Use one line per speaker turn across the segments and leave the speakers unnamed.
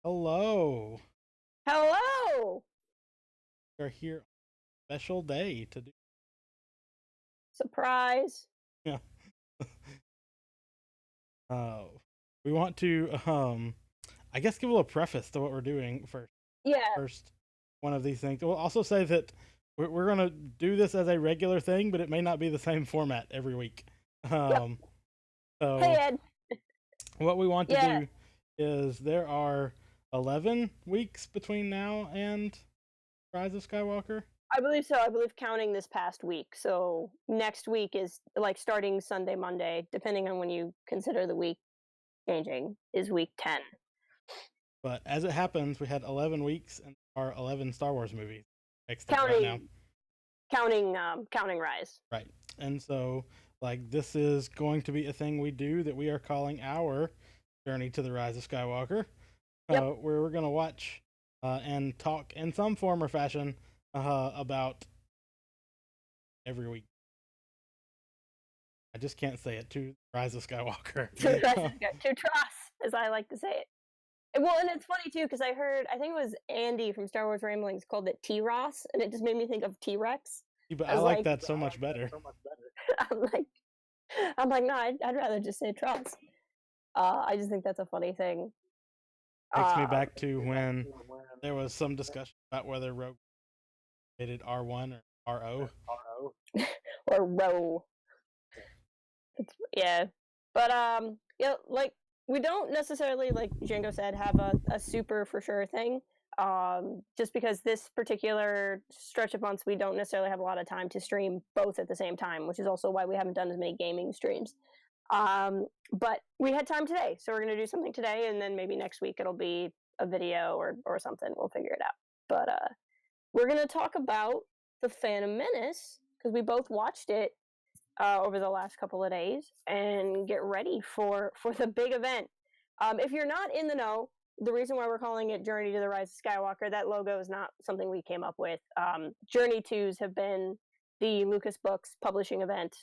Hello.
Hello!
We're here on a special day to do.
Surprise.
Yeah. Uh, we want to, I guess, give a little preface to what we're doing first.
Yeah.
First, one of these things. We'll also say that we're going to do this as a regular thing, but it may not be the same format every week.
Yep.
Um,
Hey,
so
Ed.
what we want to
Yeah,
do is there are 11 weeks between now and Rise of Skywalker.
I believe so. I believe counting this past week. So next week is like starting Sunday, Monday, depending on when you consider the week changing, is week 10.
But as it happens, we had 11 weeks and our 11 Star Wars movies mixed up right now.
Counting counting Rise.
Right. And so, like, this is going to be a thing we do that we are calling our Journey to the Rise of Skywalker,
Yep.
where we're going to watch and talk in some form or fashion about every week. I just can't say it, to Rise of Skywalker.
To trust, as I like to say it. Well, and it's funny too, because I think it was Andy from Star Wars Ramblings called it T-Ross, and it just made me think of T-Rex.
But I
As
like
like,
that so much better.
I'm like, no, I'd rather just say Tross. I just think that's a funny thing.
Takes me
Uh,
back to when there was some discussion about whether Rogue rated R1 or RO.
or Row. Yeah, but yeah, like we don't necessarily, like Django said, have a super for sure thing. Just because this particular stretch of months we don't necessarily have a lot of time to stream both at the same time, which is also why we haven't done as many gaming streams. But we had time today, so we're gonna do something today, and then maybe next week it'll be a video or something. We'll figure it out. But we're gonna talk about the Phantom Menace because we both watched it over the last couple of days and get ready for the big event. If you're not in the know, the reason why we're calling it Journey to the Rise of Skywalker, that logo is not something we came up with. Journey 2s have been the Lucas Books publishing event.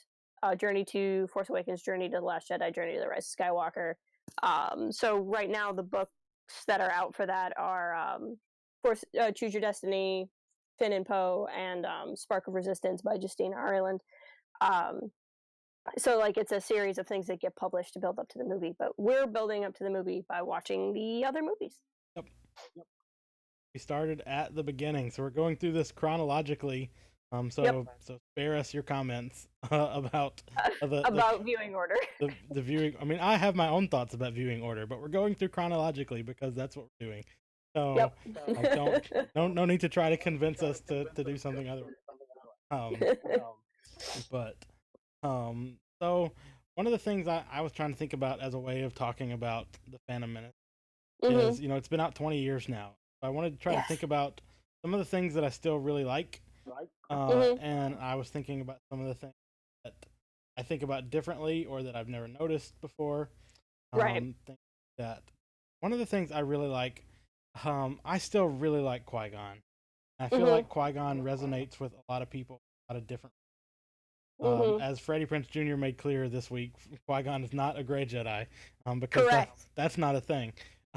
Journey to Force Awakens, Journey to the Last Jedi, Journey to the Rise of Skywalker. So right now the books that are out for that are Force Choose Your Destiny, Finn and Poe, and Spark of Resistance by Justina Ireland. Um, so like it's a series of things that get published to build up to the movie, but we're building up to the movie by watching the other movies.
Yep. We started at the beginning, so we're going through this chronologically. So
Yep.
so spare us your comments about
About viewing order.
the viewing. I mean, I have my own thoughts about viewing order, but we're going through chronologically because that's what we're doing. So
Yep.
like, no need to try to convince us to do something other. Um, but so one of the things I was trying to think about as a way of talking about the Phantom Menace is, it's been out 20 years now. I wanted to try to think about some of the things that I still really like, and I was thinking about some of the things that I think about differently or that I've never noticed before.
Right.
Think that one of the things I really like, I still really like Qui-Gon. I feel like Qui-Gon resonates with a lot of people, a lot of different. As Freddie Prinze Jr. made clear this week, Qui-Gon is not a gray Jedi, because that's not a thing.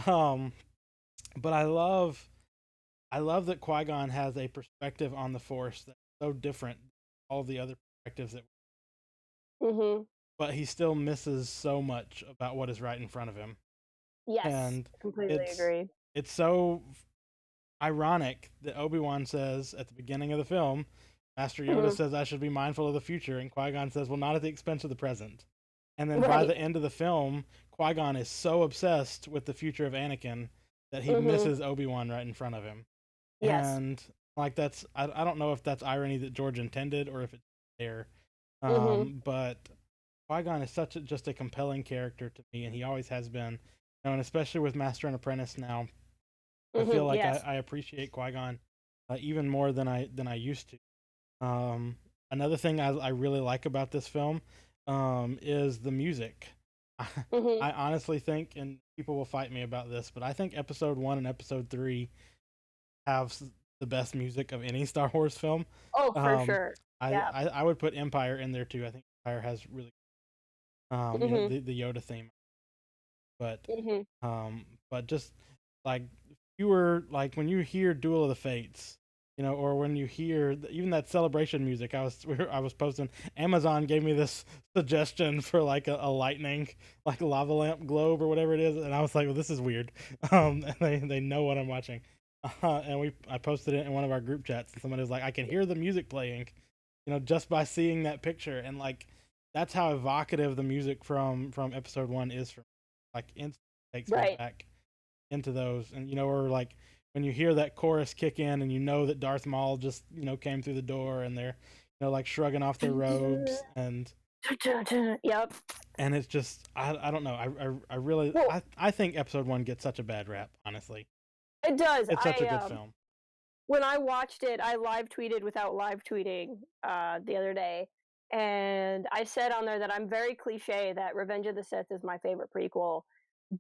But I love that Qui-Gon has a perspective on the Force that's so different than all the other perspectives that. But he still misses so much about what is right in front of him.
Yes,
And
completely agree.
It's so ironic that Obi-Wan says at the beginning of the film, Master Yoda says I should be mindful of the future, and Qui-Gon says, well, not at the expense of the present. And then by the end of the film, Qui-Gon is so obsessed with the future of Anakin that he misses Obi-Wan right in front of him.
Yes.
And like that's I don't know if that's irony that George intended or if it's there. But Qui-Gon is just a compelling character to me, and he always has been. And especially with Master and Apprentice now, I feel like I appreciate Qui-Gon even more than I used to. Another thing I really like about this film is the music. I honestly think, and people will fight me about this, but I think Episode 1 and Episode 3 have the best music of any Star Wars film.
Oh, for sure.
I would put Empire in there too. I think Empire has really, the Yoda theme, but just like fewer, like when you hear Duel of the Fates, or when you hear even that celebration music. I was posting. Amazon gave me this suggestion for like a lightning, like lava lamp globe or whatever it is, and I was like, well, this is weird. And they know what I'm watching. And I posted it in one of our group chats, and somebody was like, I can hear the music playing, just by seeing that picture, and like that's how evocative the music from episode 1 is for me. Like instantly takes me
Right.
back into those, and or like when you hear that chorus kick in, and that Darth Maul just came through the door, and they're like shrugging off their robes, and
Yep.
and it's just I don't know, I really
Well,
I think episode 1 gets such a bad rap, honestly.
it does.
It's such a good film.
When I watched it, I live tweeted without live tweeting the other day, and I said on there that I'm very cliche that Revenge of the Sith is my favorite prequel,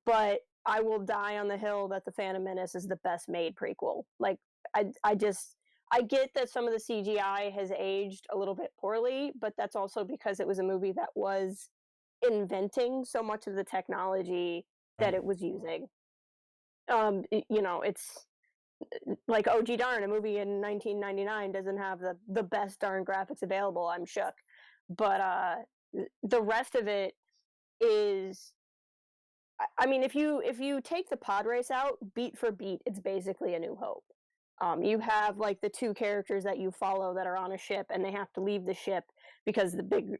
but I will die on the hill that the Phantom Menace is the best made prequel. Like I just I get that some of the CGI has aged a little bit poorly, but that's also because it was a movie that was inventing so much of the technology that
Right.
it was using. It's like, oh gee darn, a movie in 1999 doesn't have the best darn graphics available. I'm shook, but the rest of it is. I mean, if you take the pod race out, beat for beat, it's basically A New Hope. You have like the two characters that you follow that are on a ship, and they have to leave the ship because the big,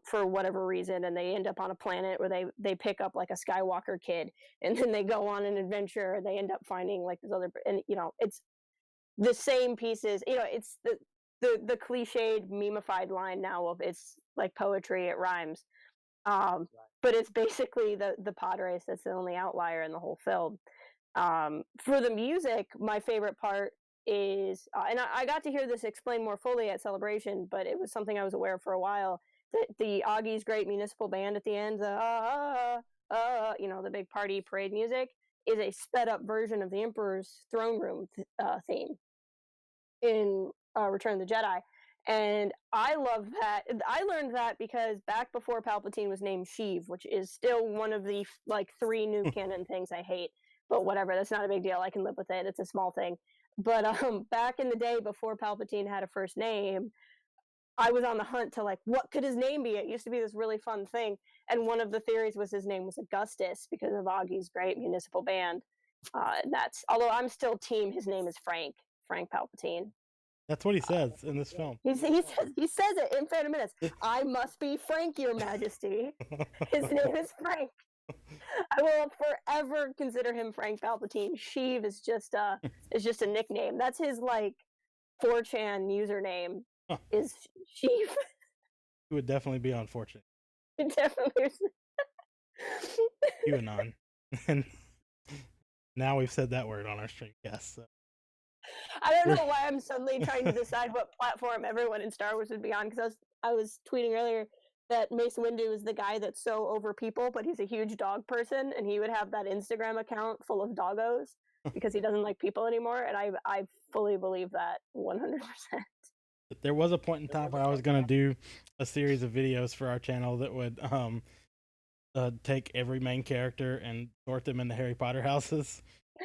for whatever reason, and they end up on a planet where they pick up like a Skywalker kid, and then they go on an adventure, and they end up finding like this other, and it's the same pieces. It's the cliched, memeified line now of it's like poetry, it rhymes. But it's basically the pod race that's the only outlier in the whole film. For the music, my favorite part is, and I got to hear this explained more fully at Celebration, but it was something I was aware of for a while. That the Augie's Great Municipal Band at the end, the big party parade music, is a sped up version of the Emperor's throne room theme in Return of the Jedi. And I love that. I learned that because back before Palpatine was named Sheev, which is still one of the like 3 new canon things I hate, but whatever, that's not a big deal. I can live with it. It's a small thing. But back in the day before Palpatine had a first name, I was on the hunt to like, what could his name be? It used to be this really fun thing. And one of the theories was his name was Augustus because of Augie's Great Municipal Band. That's, although I'm still team, his name is Frank Palpatine.
That's what he says in this film.
He says it in Phantom Menace. I must be Frank, Your Majesty. His name is Frank. I will forever consider him Frank Palpatine. Sheev is just a nickname. That's his like 4chan username.
Huh.
Is Sheev.
He would definitely be unfortunate.
It definitely is.
QAnon. And now we've said that word on our stream. Yes. So.
I don't know why I'm suddenly trying to decide what platform everyone in Star Wars would be on, because I was tweeting earlier that Mace Windu is the guy that's so over people, but he's a huge dog person, and he would have that Instagram account full of doggos because he doesn't like people anymore, and I fully believe that 100%.
There was a point in time where I was going to do a series of videos for our channel that would take every main character and sort them into Harry Potter houses.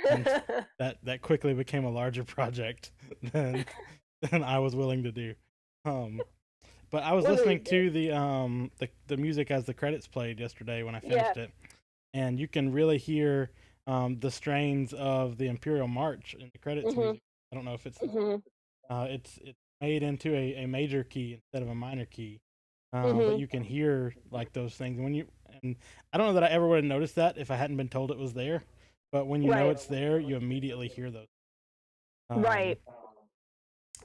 And that quickly became a larger project than I was willing to do. But I was listening to the music as the credits played yesterday when I finished it, and you can really hear the strains of the Imperial March in the credits music. I don't know if it's made into a major key instead of a minor key, but you can hear like those things and I don't know that I ever would have noticed that if I hadn't been told it was there. But when you know it's there, you immediately hear those.
Right.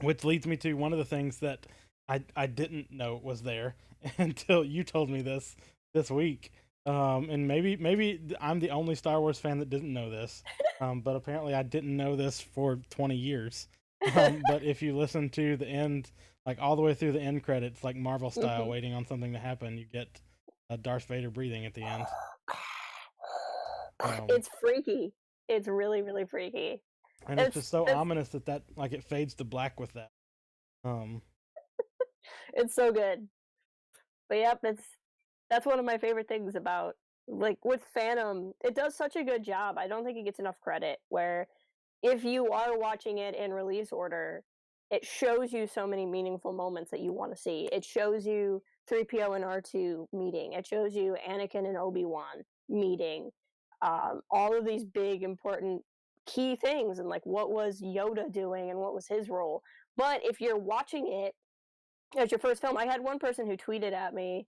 Which leads me to one of the things that I didn't know was there until you told me this week. And maybe I'm the only Star Wars fan that didn't know this. But apparently I didn't know this for 20 years. But if you listen to the end, like all the way through the end credits, like Marvel style, waiting on something to happen, you get Darth Vader breathing at the end.
It's freaky. It's really, really freaky.
And it's just so ominous that like it fades to black with that.
It's so good. But yep, that's one of my favorite things about like with Phantom, it does such a good job. I don't think it gets enough credit. Where if you are watching it in release order, it shows you so many meaningful moments that you want to see. It shows you 3PO and R2 meeting. It shows you Anakin and Obi-Wan meeting. All of these big important key things, and like what was Yoda doing and what was his role. But if you're watching it as your first film, I had one person who tweeted at me,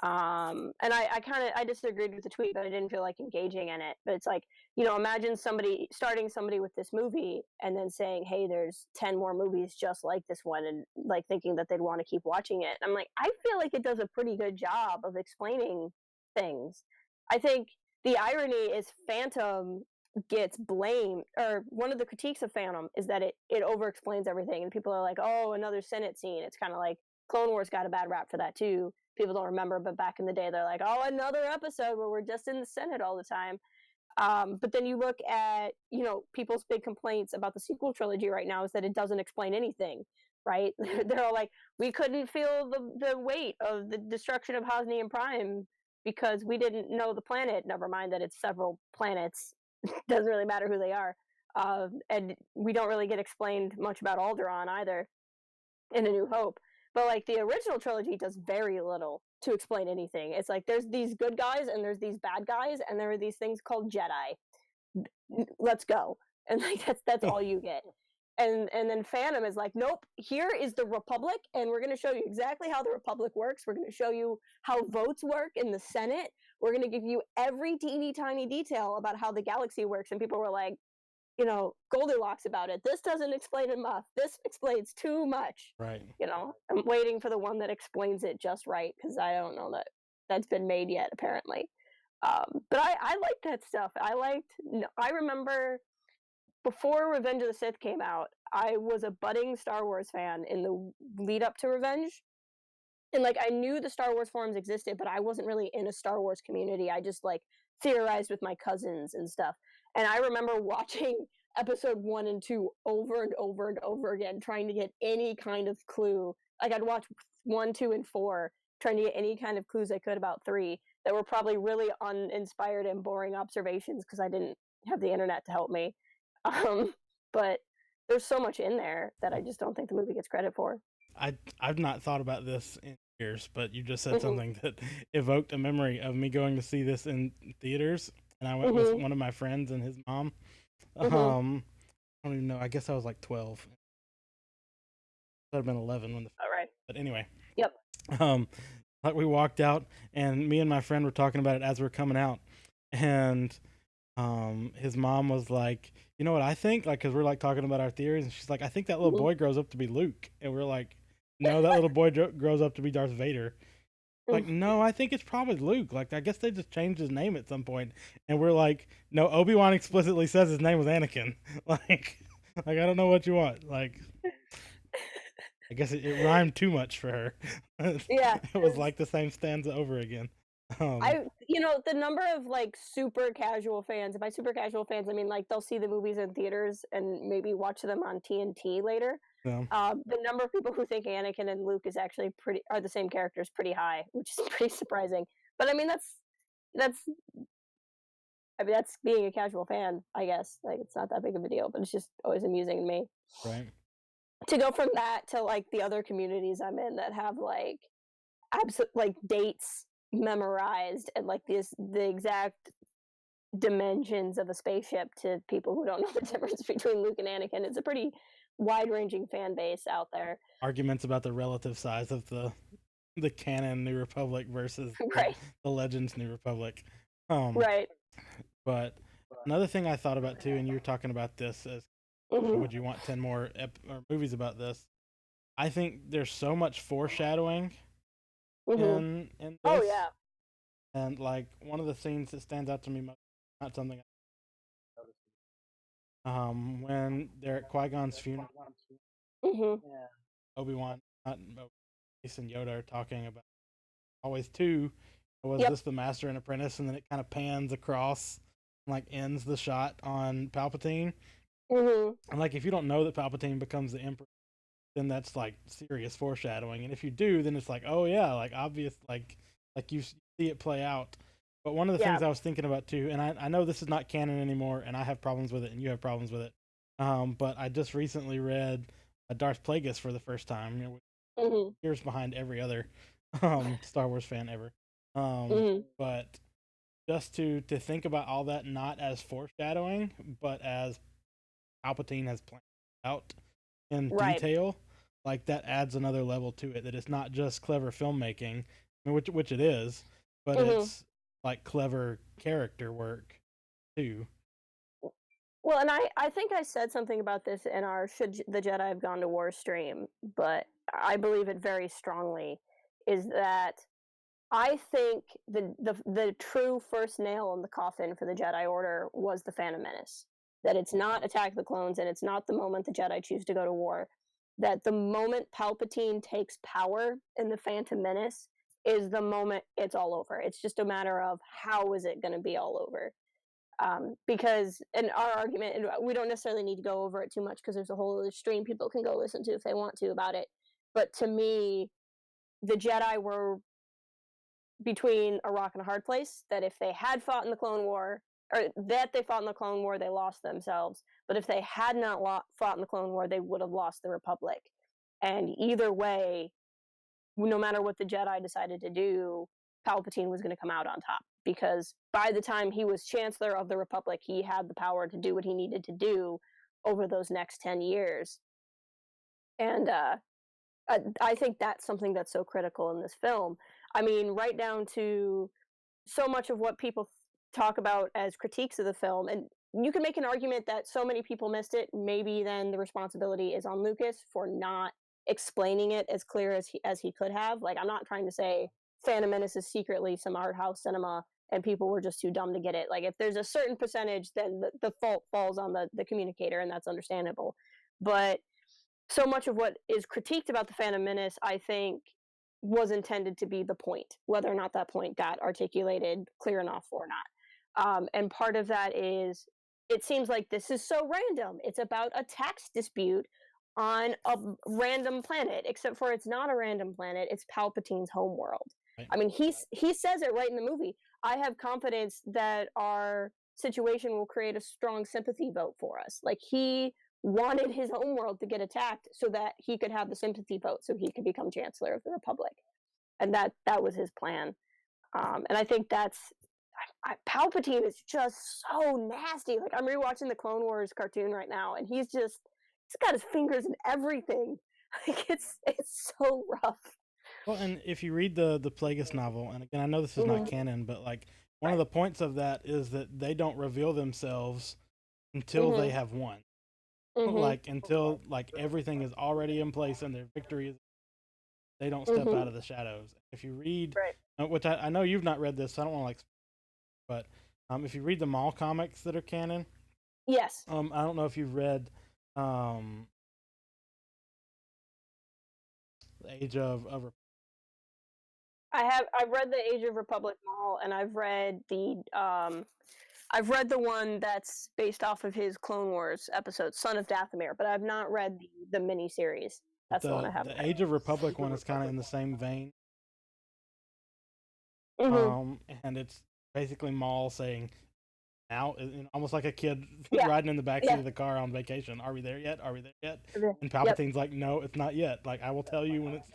and I kind of I disagreed with the tweet, but I didn't feel like engaging in it. But it's like, imagine somebody starting somebody with this movie and then saying, "Hey, there's 10 more movies just like this one," and like thinking that they'd want to keep watching it. I'm like, I feel like it does a pretty good job of explaining things. I think the irony is Phantom gets blamed, or one of the critiques of Phantom is that it over explains everything, and people are like, "Oh, another Senate scene." It's kind of like Clone Wars got a bad rap for that too. People don't remember, but back in the day, they're like, "Oh, another episode where we're just in the Senate all the time." But then you look at, people's big complaints about the sequel trilogy right now is that it doesn't explain anything, right? They're all like, we couldn't feel the weight of the destruction of Hosnian Prime because we didn't know the planet. Never mind that it's several planets. Doesn't really matter who they are. And we don't really get explained much about Alderaan either in A New Hope. But like the original trilogy does very little to explain anything. It's like there's these good guys and there's these bad guys and there are these things called Jedi. Let's go. And like that's all you get. And then Phantom is like, nope, here is the Republic, and we're going to show you exactly how the Republic works. We're going to show you how votes work in the Senate. We're going to give you every teeny tiny detail about how the galaxy works. And people were like, Goldilocks about it. This doesn't explain enough. This explains too much.
Right.
I'm waiting for the one that explains it just right, because I don't know that that's been made yet, apparently. But I liked that stuff. I remember before Revenge of the Sith came out, I was a budding Star Wars fan in the lead up to Revenge. And like I knew the Star Wars forums existed, but I wasn't really in a Star Wars community. I just like theorized with my cousins and stuff. And I remember watching episode 1 and 2 over and over and over again, trying to get any kind of clue. Like I'd watch 1, 2, and 4, trying to get any kind of clues I could about 3 that were probably really uninspired and boring observations because I didn't have the internet to help me. But there's so much in there that I just don't think the movie gets credit for.
I've not thought about this in years, but you just said
Mm-hmm.
something that evoked a memory of me going to see this in theaters, and I went with
Mm-hmm.
one of my friends and his mom.
Mm-hmm.
I don't even know. I guess I was like 12. I'd have been 11 when the.
All right.
But anyway,
Yep.
um, like we walked out, and me and my friend were talking about it as we are coming out, and his mom was like, "You know what I think?" Like, because we're like talking about our theories, and she's like, "I think that little
Mm-hmm.
boy grows up to be Luke," and we're like, "No, that little boy grows up to be Darth Vader." Like, no, I think it's probably Luke. Like, I guess they just changed his name at some point, and we're like, "No, Obi-Wan explicitly says his name was Anakin." Like I don't know what you want. Like, I guess it rhymed too much for her.
Yeah.
It was like the same stanza over again.
The number of like super casual fans, and by super casual fans, I mean like they'll see the movies in theaters and maybe watch them on TNT later.
So,
The number of people who think Anakin and Luke is actually are the same characters pretty high, which is pretty surprising. But I mean that's that's being a casual fan, I guess. Like it's not that big of a deal, but it's just always amusing to me
right.
to go from that to like the other communities I'm in that have like like dates memorized and like the exact dimensions of a spaceship to people who don't know the difference between Luke and Anakin. It's a pretty wide-ranging fan base out there.
Arguments about the relative size of the canon New Republic versus
Right.
the Legends New Republic. Um,
Right.
but another thing I thought about too, and you were talking about this as
Mm-hmm.
would you want 10 more or movies about this? I think there's so much foreshadowing
Mm-hmm.
in
Oh
this,
yeah.
and like one of the scenes that stands out to me most, not something when they're at Qui-Gon's funeral,
Mm-hmm.
Obi-Wan, not Obi-Wan, and Yoda are talking about always two. Was
Yep.
this the Master and Apprentice? And then it kind of pans across, and like ends the shot on Palpatine.
Mm-hmm.
And like if you don't know that Palpatine becomes the Emperor, then that's like serious foreshadowing. And if you do, then it's like, oh yeah, like obvious, like you see it play out. But one of the
Yeah.
things I was thinking about too, and I know this is not canon anymore, and I have problems with it, and you have problems with it. But I just recently read Darth Plagueis for the first time. You know, years behind every other Star Wars fan ever. But just to think about all that not as foreshadowing, but as Palpatine has planned out in
Right.
detail, like that adds another level to it. That it's not just clever filmmaking, I mean, which it is, but it's like clever character work too.
Well, and I think I said something about this in our Should the Jedi Have Gone to War stream, but I believe it very strongly, is that I think the true first nail in the coffin for the Jedi Order was the Phantom Menace. That it's not Attack of the Clones, and it's not the moment the Jedi choose to go to war. That the moment Palpatine takes power in the Phantom Menace is the moment it's all over. It's just a matter of how is it going to be all over. Because in our argument, and we don't necessarily need to go over it too much because there's a whole other stream people can go listen to if they want to about it. But to me, the Jedi were between a rock and a hard place. That if they had fought in the Clone War, or that they fought in the Clone War, they lost themselves. But if they had not fought in the Clone War, they would have lost the Republic. And either way, no matter what the Jedi decided to do, Palpatine was going to come out on top. Because by the time he was Chancellor of the Republic, he had the power to do what he needed to do over those next 10 years. And I think that's something that's so critical in this film. I mean, right down to so much of what people talk about as critiques of the film, and you can make an argument that so many people missed it. Maybe then the responsibility is on Lucas for not explaining it as clear as he could have. Like, I'm not trying to say Phantom Menace is secretly some art house cinema and people were just too dumb to get it. Like, if there's a certain percentage, then the fault falls on the communicator, and that's understandable. But so much of what is critiqued about the Phantom Menace, I think, was intended to be the point, whether or not that point got articulated clear enough or not. And part of that is it seems like this is so random. It's about a tax dispute on a random planet, except for it's not a random planet. It's Palpatine's homeworld.
Right.
I mean, he says it right in the movie. I have confidence that our situation will create a strong sympathy vote for us. Like, he wanted his homeworld to get attacked so that he could have the sympathy vote so he could become Chancellor of the Republic. And that was his plan. And I think that's Palpatine is just so nasty. Like, I'm rewatching the Clone Wars cartoon right now, and he's got his fingers in everything. Like, it's so rough.
Well, and if you read the Plagueis novel, and again, I know this is not canon, but like one of the points of that is that they don't reveal themselves until they have won. Like until like everything is already in place and their victory is, they don't step out of the shadows. If you read, which I know you've not read this, so I don't want to like, but if you read the Maul comics that are canon,
yes,
I don't know if you've read the Age of
I've read the Age of Republic Maul, and I've read the one that's based off of his Clone Wars episode, Son of Dathomir, but I've not read the mini series. That's the one I haven't
the
read.
Age of Republic one is kind of in the same vein. And it's basically Maul saying, "Now," almost like a kid riding in the backseat of the car on vacation. Are we there yet? Are we there yet? And Palpatine's like, "No, it's not yet. Like, I will tell you when it's."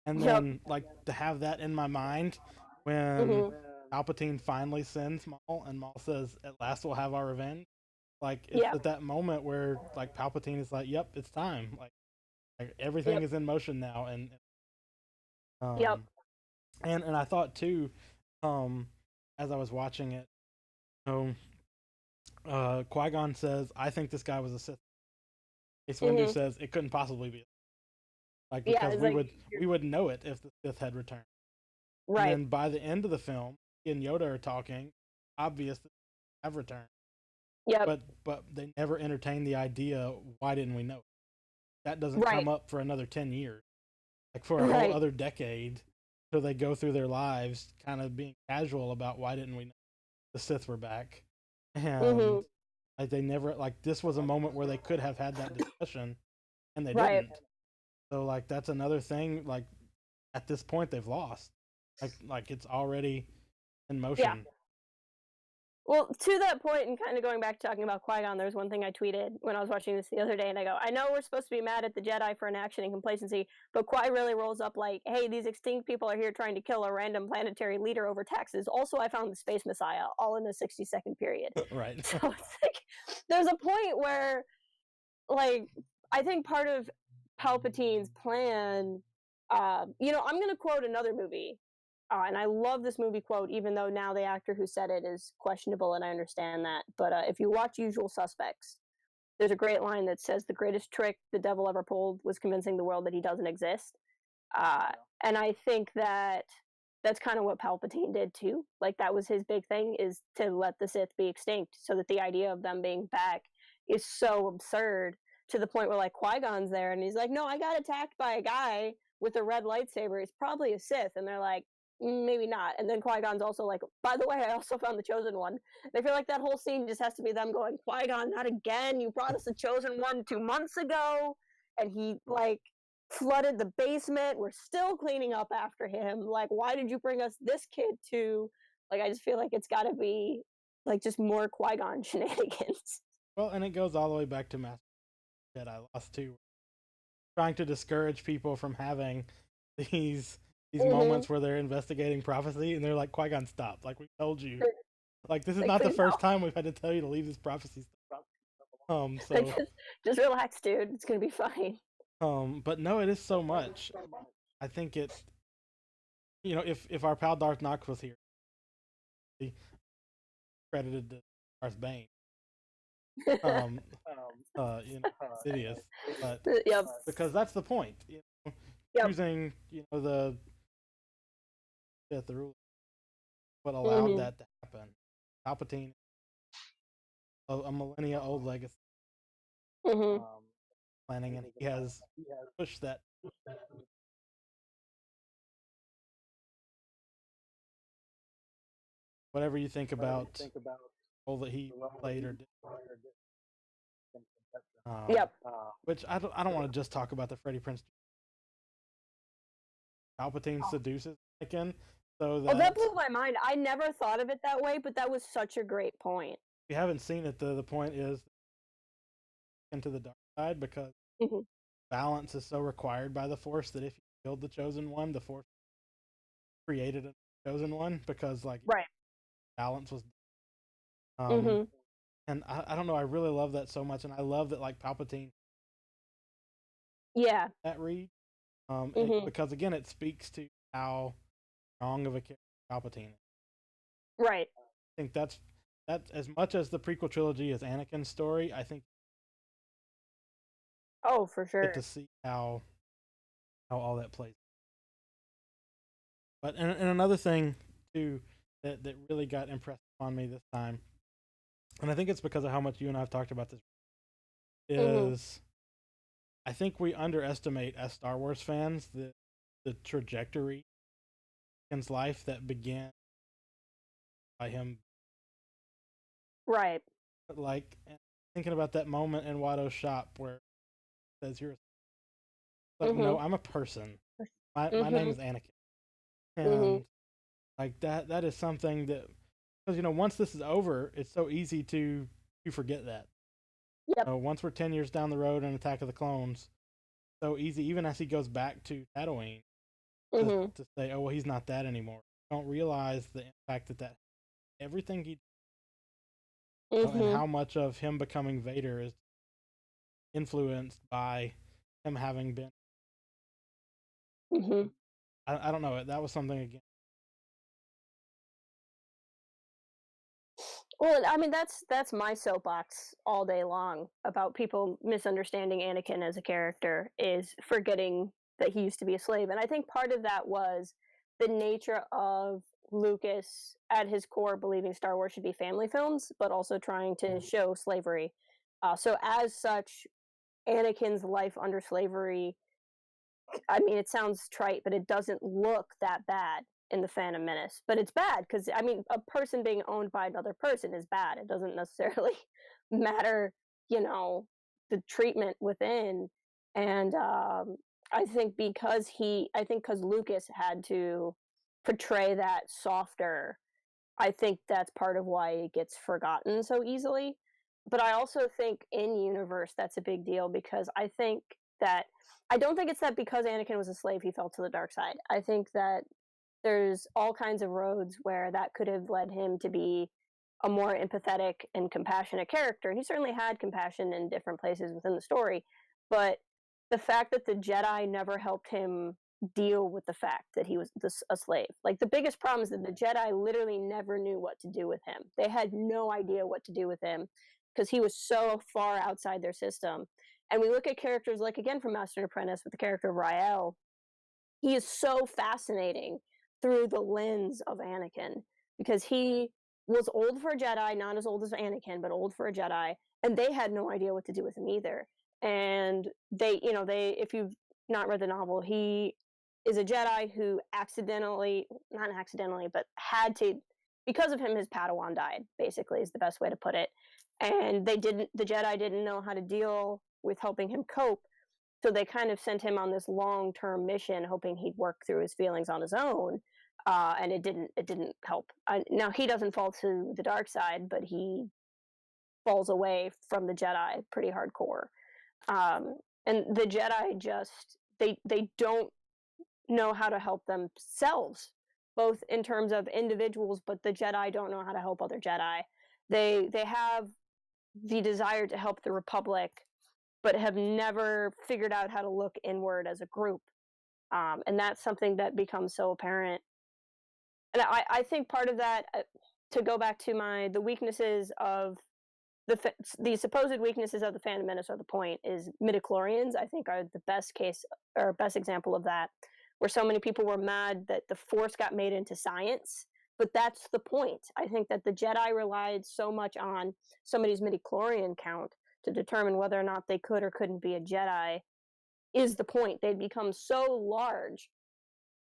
And then, like, to have that in my mind when Palpatine finally sends Maul, and Maul says, "At last we'll have our revenge." Like, it's at that moment where, like, Palpatine is like, "Yep, it's time. Like everything is in motion now." And and I thought too, as I was watching it, Qui-Gon says, "I think this guy was a Sith." Ace Windu says it couldn't possibly be, like, because we would know it if the Sith had returned. Right. And then by the end of the film, he and Yoda are talking, obvious that they have returned. Yeah. But they never entertained the idea. Why didn't we know it? That doesn't come up for another 10 years, like for a whole other decade. So they go through their lives kind of being casual about why didn't we know the Sith were back, and like they never, like, this was a moment where they could have had that discussion, and they didn't. So like that's another thing. Like at this point they've lost. Like it's already in
Yeah.
motion.
Well, to that point, and kind of going back to talking about Qui-Gon, there's one thing I tweeted when I was watching this the other day, and I go, I know we're supposed to be mad at the Jedi for inaction and complacency, but Qui really rolls up like, hey, these extinct people are here trying to kill a random planetary leader over taxes. Also, I found the Space Messiah, all in a 60-second period.
Right.
So it's like, there's a point where, like, I think part of Palpatine's plan, I'm going to quote another movie, and I love this movie quote, even though now the actor who said it is questionable, and I understand that. But if you watch Usual Suspects, there's a great line that says, the greatest trick the devil ever pulled was convincing the world that he doesn't exist. And I think that's kind of what Palpatine did too. Like, that was his big thing, is to let the Sith be extinct, so that the idea of them being back is so absurd, to the point where, like, Qui-Gon's there and he's like, no, I got attacked by a guy with a red lightsaber. He's probably a Sith. And they're like, maybe not. And then Qui-Gon's also like, by the way, I also found the Chosen One. And I feel like that whole scene just has to be them going, Qui-Gon, not again. You brought us the Chosen One 2 months ago. And he, like, flooded the basement. We're still cleaning up after him. Like, why did you bring us this kid too? Like, I just feel like it's got to be, like, just more Qui-Gon shenanigans.
Well, and it goes all the way back to Master Jedi Lost 2, trying to discourage people from having these moments where they're investigating prophecy, and they're like, Qui-Gon, stop. Like, we told you. Like, this is not the first time we've had to tell you to leave this prophecy stuff. So
like, just relax, dude. It's gonna be fine.
But no, it is so much. I think it's, if our pal Darth Nox was here, he credited to Darth Bane. Insidious, but
Yep.
because that's the point. Choosing, the rule, what allowed that to happen. Palpatine, a millennia old legacy, planning, and he has pushed that. Whatever you think about the role that he played or did.
Yep.
Which I don't want to just talk about the Freddie Prinze. Palpatine seduces Anakin, so that.
Oh, that blew my mind. I never thought of it that way, but that was such a great point.
If you haven't seen it, the point is into the dark side, because balance is so required by the Force that if you killed the Chosen One, the Force created a Chosen One, because balance was. And I don't know. I really love that so much, and I love that, like, Palpatine.
Yeah.
That read, because again, it speaks to how strong of a character Palpatine is.
Right.
I think that's as much as the prequel trilogy is Anakin's story. I think.
Oh, for sure.
Get to see how all that plays. But and another thing too that really got impressed on me this time, and I think it's because of how much you and I have talked about this, is I think we underestimate, as Star Wars fans, the trajectory of Anakin's life that began by him.
Right.
Like, thinking about that moment in Watto's shop where it says you're like, no, I'm a person. My name is Anakin. And like that is something that, because once this is over, it's so easy to forget that.
Yep.
Once we're 10 years down the road in Attack of the Clones, so easy, even as he goes back to Tatooine, to say, oh, well, he's not that anymore. You don't realize the impact that everything he and how much of him becoming Vader is influenced by him having been. I don't know. That was something again.
Well, I mean, that's my soapbox all day long about people misunderstanding Anakin as a character, is forgetting that he used to be a slave. And I think part of that was the nature of Lucas, at his core, believing Star Wars should be family films, but also trying to show slavery. So as such, Anakin's life under slavery, I mean, it sounds trite, but it doesn't look that bad in the Phantom Menace. But it's bad because, I mean, a person being owned by another person is bad. It doesn't necessarily matter, the treatment within. And I think because Lucas had to portray that softer I think that's part of why it gets forgotten so easily. But I also think in universe that's a big deal because that I don't think it's that because Anakin was a slave he fell to the dark side. I think that there's all kinds of roads where that could have led him to be a more empathetic and compassionate character. And he certainly had compassion in different places within the story. But the fact that the Jedi never helped him deal with the fact that he was a slave. Like the biggest problem is that the Jedi literally never knew what to do with him. They had no idea what to do with him because he was so far outside their system. And we look at characters like again from Master and Apprentice with the character of Rael. He is so fascinating through the lens of Anakin because he was old for a Jedi, not as old as Anakin, but old for a Jedi, and they had no idea what to do with him either. And if you've not read the novel, he is a Jedi who accidentally, not accidentally, but had to, because of him, his Padawan died, basically, is the best way to put it. And the Jedi didn't know how to deal with helping him cope. So they kind of sent him on this long-term mission, hoping he'd work through his feelings on his own. And it didn't help. Now he doesn't fall to the dark side, but he falls away from the Jedi pretty hardcore. And the Jedi just they don't know how to help themselves, both in terms of individuals, but the Jedi don't know how to help other Jedi. They have the desire to help the Republic, but have never figured out how to look inward as a group. And that's something that becomes so apparent. And I think part of that, to go back to the weaknesses of the supposed weaknesses of the Phantom Menace or the point is midichlorians. I think are the best case or best example of that, where so many people were mad that the Force got made into science. But that's the point. I think that the Jedi relied so much on somebody's midichlorian count to determine whether or not they could or couldn't be a Jedi is the point. They'd become so large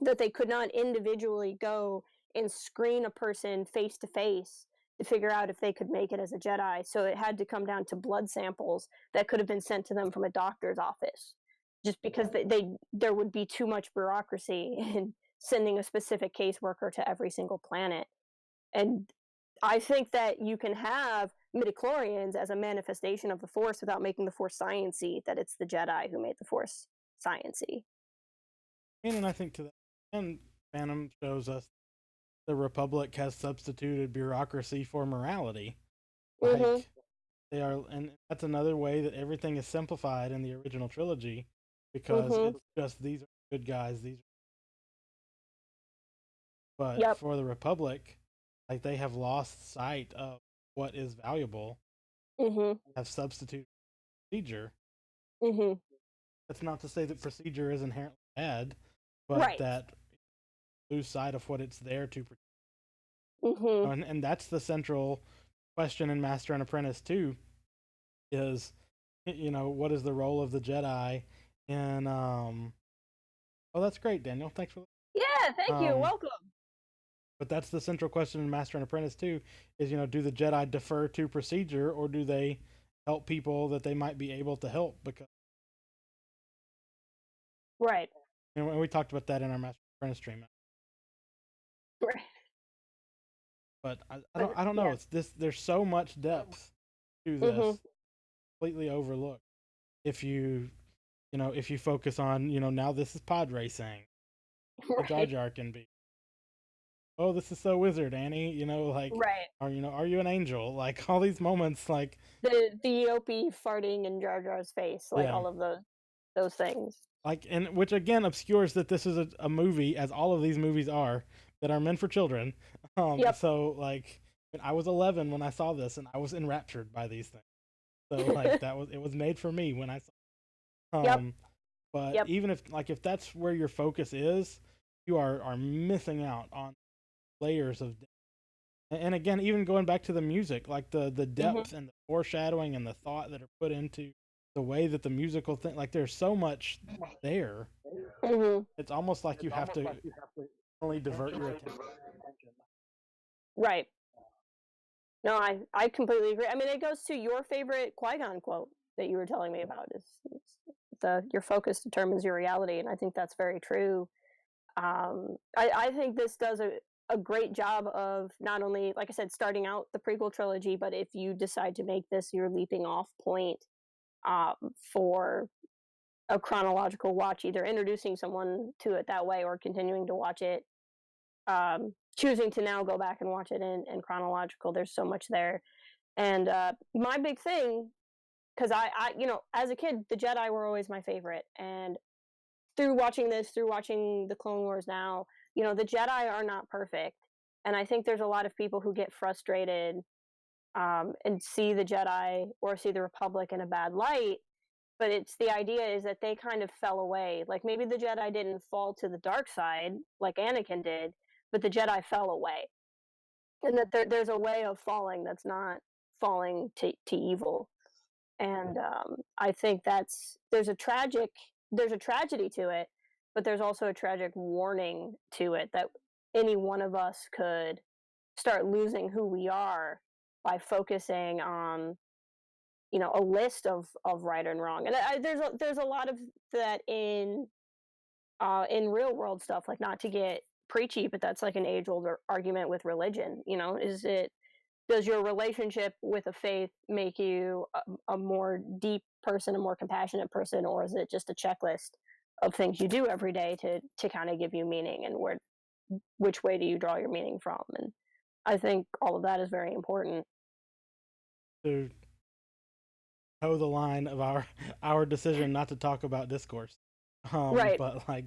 that they could not individually go and screen a person face to face to figure out if they could make it as a Jedi. So it had to come down to blood samples that could have been sent to them from a doctor's office, just because there would be too much bureaucracy in sending a specific caseworker to every single planet. And I think that you can have midichlorians as a manifestation of the Force without making the Force science-y, that it's the Jedi who made the Force science-y.
And I think to that end, Phantom shows us the Republic has substituted bureaucracy for morality.
Mm-hmm.
Like they are, and that's another way that everything is simplified in the original trilogy, because
Mm-hmm.
it's just these are good guys, these. But
Yep.
for the Republic, like they have lost sight of what is valuable,
Mm-hmm.
have substituted procedure.
Mm-hmm.
That's not to say that procedure is inherently bad, but
Right.
that lose sight of what it's there to protect.
Mm-hmm.
And that's the central question in Master and Apprentice too, is what is the role of the Jedi in oh, that's great, Daniel, thanks for
Yeah, thank you.
um
Welcome.
but that's the central question in Master and Apprentice too, is do the Jedi defer to procedure, or do they help people that they might be able to help? Because
Right.
and we talked about that in our Master and Apprentice stream.
Right.
But I don't know.
Yeah.
It's this. There's so much depth to
Mm-hmm.
this, completely overlooked. If if you focus on now this is pod racing. Jar
Right.
Jar can be. Oh, this is so wizard, Annie. Like,
Right.
are you an angel? Like all these moments, like
The Opie farting in Jar Jar's face, like
yeah,
all of those things.
like, and which again obscures that this is a movie, as all of these movies are, that are meant for children.
Yep.
So like, I was 11 when I saw this, and I was enraptured by these things. So like, it was made for me when I saw.
Yep.
But
Yep.
even if that's where your focus is, you are missing out on layers of. And again, even going back to the music, like the
Mm-hmm.
depth and the foreshadowing and the thought that are put into the way that the musical thing, like there's so much there.
Mm-hmm.
It's almost like you have to only divert your attention.
Right. No, I completely agree. I mean, it goes to your favorite Qui-Gon quote that you were telling me about. Is the your focus determines your reality, and I think that's very true. I think this does a great job of not only, like I said, starting out the prequel trilogy, but if you decide to make this your leaping off point for a chronological watch, either introducing someone to it that way or continuing to watch it, choosing to now go back and watch it in chronological. There's so much there. And my big thing, because as a kid, the Jedi were always my favorite. And through watching this, through watching the Clone Wars now, the Jedi are not perfect. And I think there's a lot of people who get frustrated and see the Jedi or see the Republic in a bad light. But it's the idea is that they kind of fell away. Like maybe the Jedi didn't fall to the dark side like Anakin did, but the Jedi fell away. And that there's a way of falling that's not falling to evil. And I think there's a tragedy to it, but there's also a tragic warning to it that any one of us could start losing who we are by focusing on a list of right and wrong. And there's a lot of that in real world stuff, like, not to get preachy, but that's like an age old argument with religion. Does your relationship with a faith make you a more deep person, a more compassionate person, or is it just a checklist of things you do every day to kind of give you meaning, and which way do you draw your meaning from? And I think all of that is very important.
To toe the line of our decision not to talk about discourse,
Right.
but like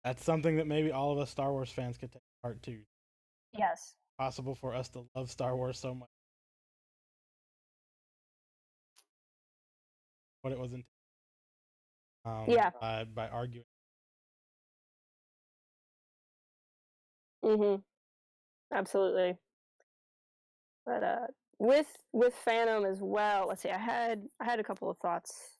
that's something that maybe all of us Star Wars fans could take part to.
Yes.
Possible for us to love Star Wars so much, what it was intended,
Yeah.
by arguing.
Mhm. Absolutely. But with Phantom as well. Let's see. I had a couple of thoughts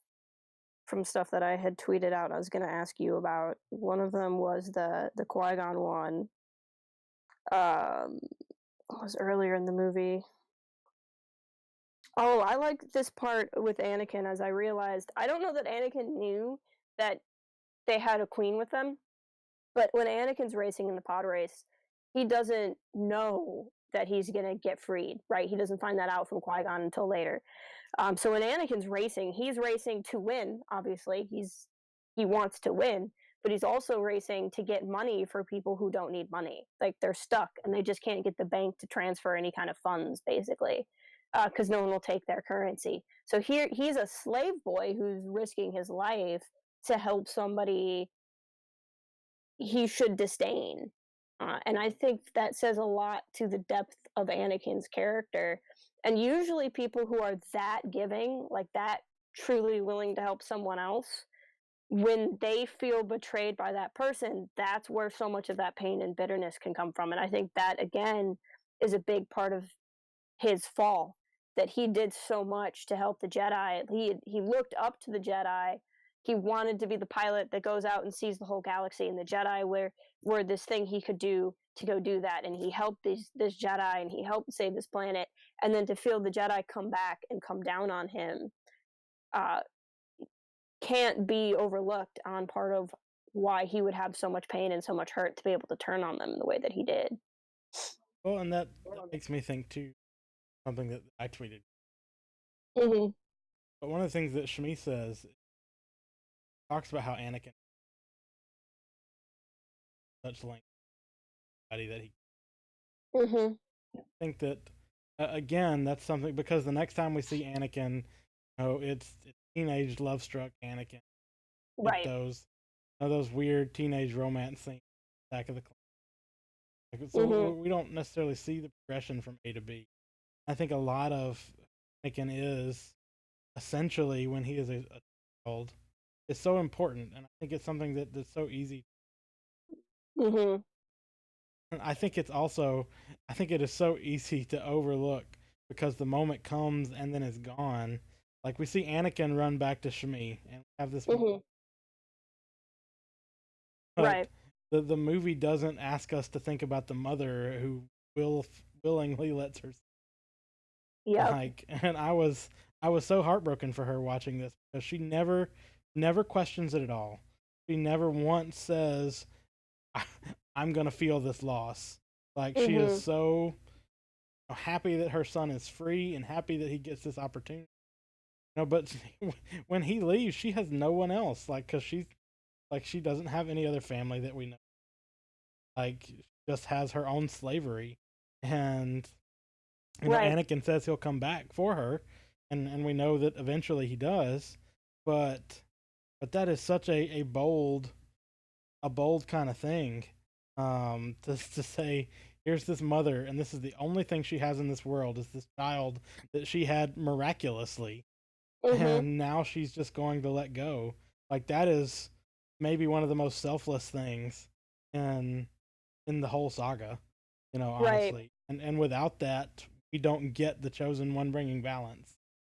from stuff that I had tweeted out. I was going to ask you about. One of them was the Qui-Gon one. What was earlier in the movie? Oh, I like this part with Anakin, as I realized I don't know that Anakin knew that they had a queen with them, but when Anakin's racing in the pod race, he doesn't know that he's gonna get freed, right? He doesn't find that out from Qui-Gon until later. So when Anakin's racing, he's racing to win. Obviously, he wants to win, but he's also racing to get money for people who don't need money. Like, they're stuck and they just can't get the bank to transfer any kind of funds, basically, because no one will take their currency. So here he's a slave boy who's risking his life to help somebody he should disdain. And I think that says a lot to the depth of Anakin's character. And usually, people who are that giving, like that, truly willing to help someone else, when they feel betrayed by that person, that's where so much of that pain and bitterness can come from. And I think that, again, is a big part of his fall, that he did so much to help the Jedi. He looked up to the Jedi. He wanted to be the pilot that goes out and sees the whole galaxy, and the Jedi were this thing he could do to go do that. And he helped this Jedi, and he helped save this planet. And then to feel the Jedi come back and come down on him uh, can't be overlooked on part of why he would have so much pain and so much hurt to be able to turn on them the way that he did.
Well, and that makes me think too, something that I tweeted.
Mm-hmm.
But one of the things that Shmi says talks about how Anakin such length that he.
Mm-hmm.
I think that again, that's something, because the next time we see Anakin, it's teenage love struck Anakin. Get
Right.
those weird teenage romance scenes back of the class. Like, so
Mm-hmm.
we don't necessarily see the progression from A to B. I think a lot of Anakin is essentially, when he is a child, is so important, and I think it's something that's so easy.
Mm-hmm.
I think it is so easy to overlook, because the moment comes and then it's gone. Like, we see Anakin run back to Shmi and have this moment,
Mm-hmm.
but
Right.
the movie doesn't ask us to think about the mother who willingly lets her,
Yep.
like, and I was so heartbroken for her watching this, because she never questions it at all. She never once says, I'm gonna feel this loss. Like she is
Mhm.
so happy that her son is free and happy that he gets this opportunity. But when he leaves, she has no one else. Like, cause she's like she doesn't have any other family that we know. Like, she just has her own slavery, and
Right.
Anakin says he'll come back for her, and we know that eventually he does. But that is such a bold kind of thing, to say, here's this mother, and this is the only thing she has in this world is this child that she had miraculously,
Mhm.
and now she's just going to let go. Like, that is maybe one of the most selfless things in the whole saga,
Right.
honestly. And without that, we don't get the chosen one bringing balance.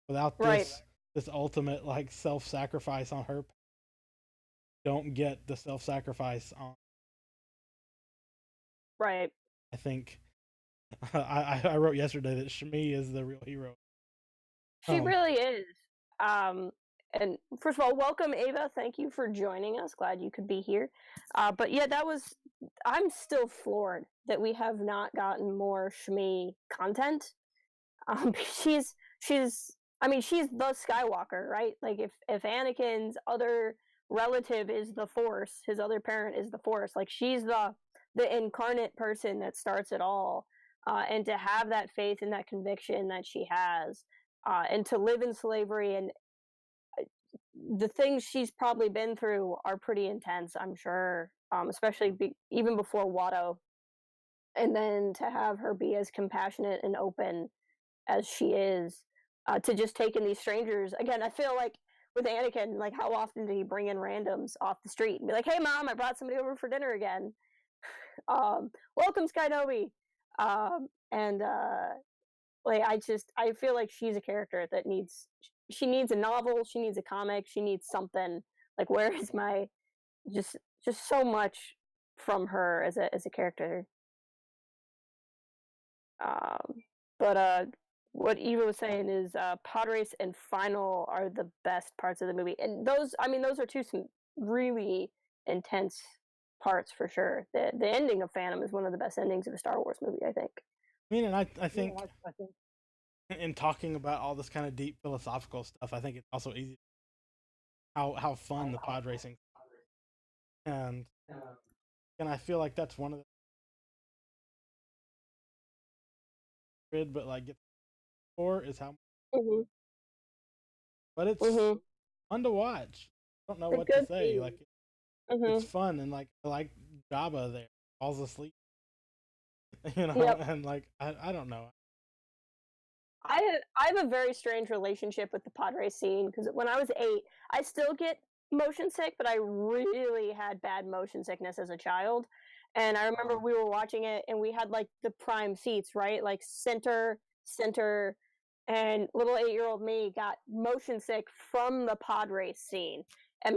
Without
Right.
this ultimate like self-sacrifice on her, don't get the self-sacrifice on.
Right.
I think I wrote yesterday that Shmi is the real hero.
She
Um,
really is. Um, and first of all, welcome, Ava. Thank you for joining us. Glad you could be here. But yeah, that was. I'm still floored that we have not gotten more Shmi content. She's she's. I mean, she's the Skywalker, right? Like, if Anakin's other relative is the Force, his other parent is the Force. Like, she's the incarnate person that starts it all. And to have that faith and that conviction that she has, and to live in slavery, and the things she's probably been through are pretty intense, I'm sure, especially even before Watto. And then to have her be as compassionate and open as she is, to just take in these strangers. Again, I feel like with Anakin, like, how often did he bring in randoms off the street and be like, "Hey, mom, I brought somebody over for dinner again. Welcome, Skynobi." And like, I feel like she's a character that she needs a novel, she needs a comic, she needs something. Like, where is my just so much from her as a character. Um, but what Eva was saying is, pod race and final are the best parts of the movie, and those, I mean, those are some really intense parts for sure. The ending of Phantom is one of the best endings of a Star Wars movie, I think.
and I think in talking about all this kind of deep philosophical stuff, I think it's also easy how fun the pod racing, and I feel like that's one of the grid, but like get for is how,
Mhm.
but it's
Mhm.
fun to watch. I don't know
A
what to
good
say.
scene.
Like, it's
Mhm.
fun, and like I like Jabba there falls asleep,
Yep.
and like I don't know.
I have a very strange relationship with the pod race scene because when I was 8, I still get motion sick, but I really had bad motion sickness as a child. And I remember we were watching it and we had like the prime seats, right? Like center, and little 8-year-old me got motion sick from the pod race scene. And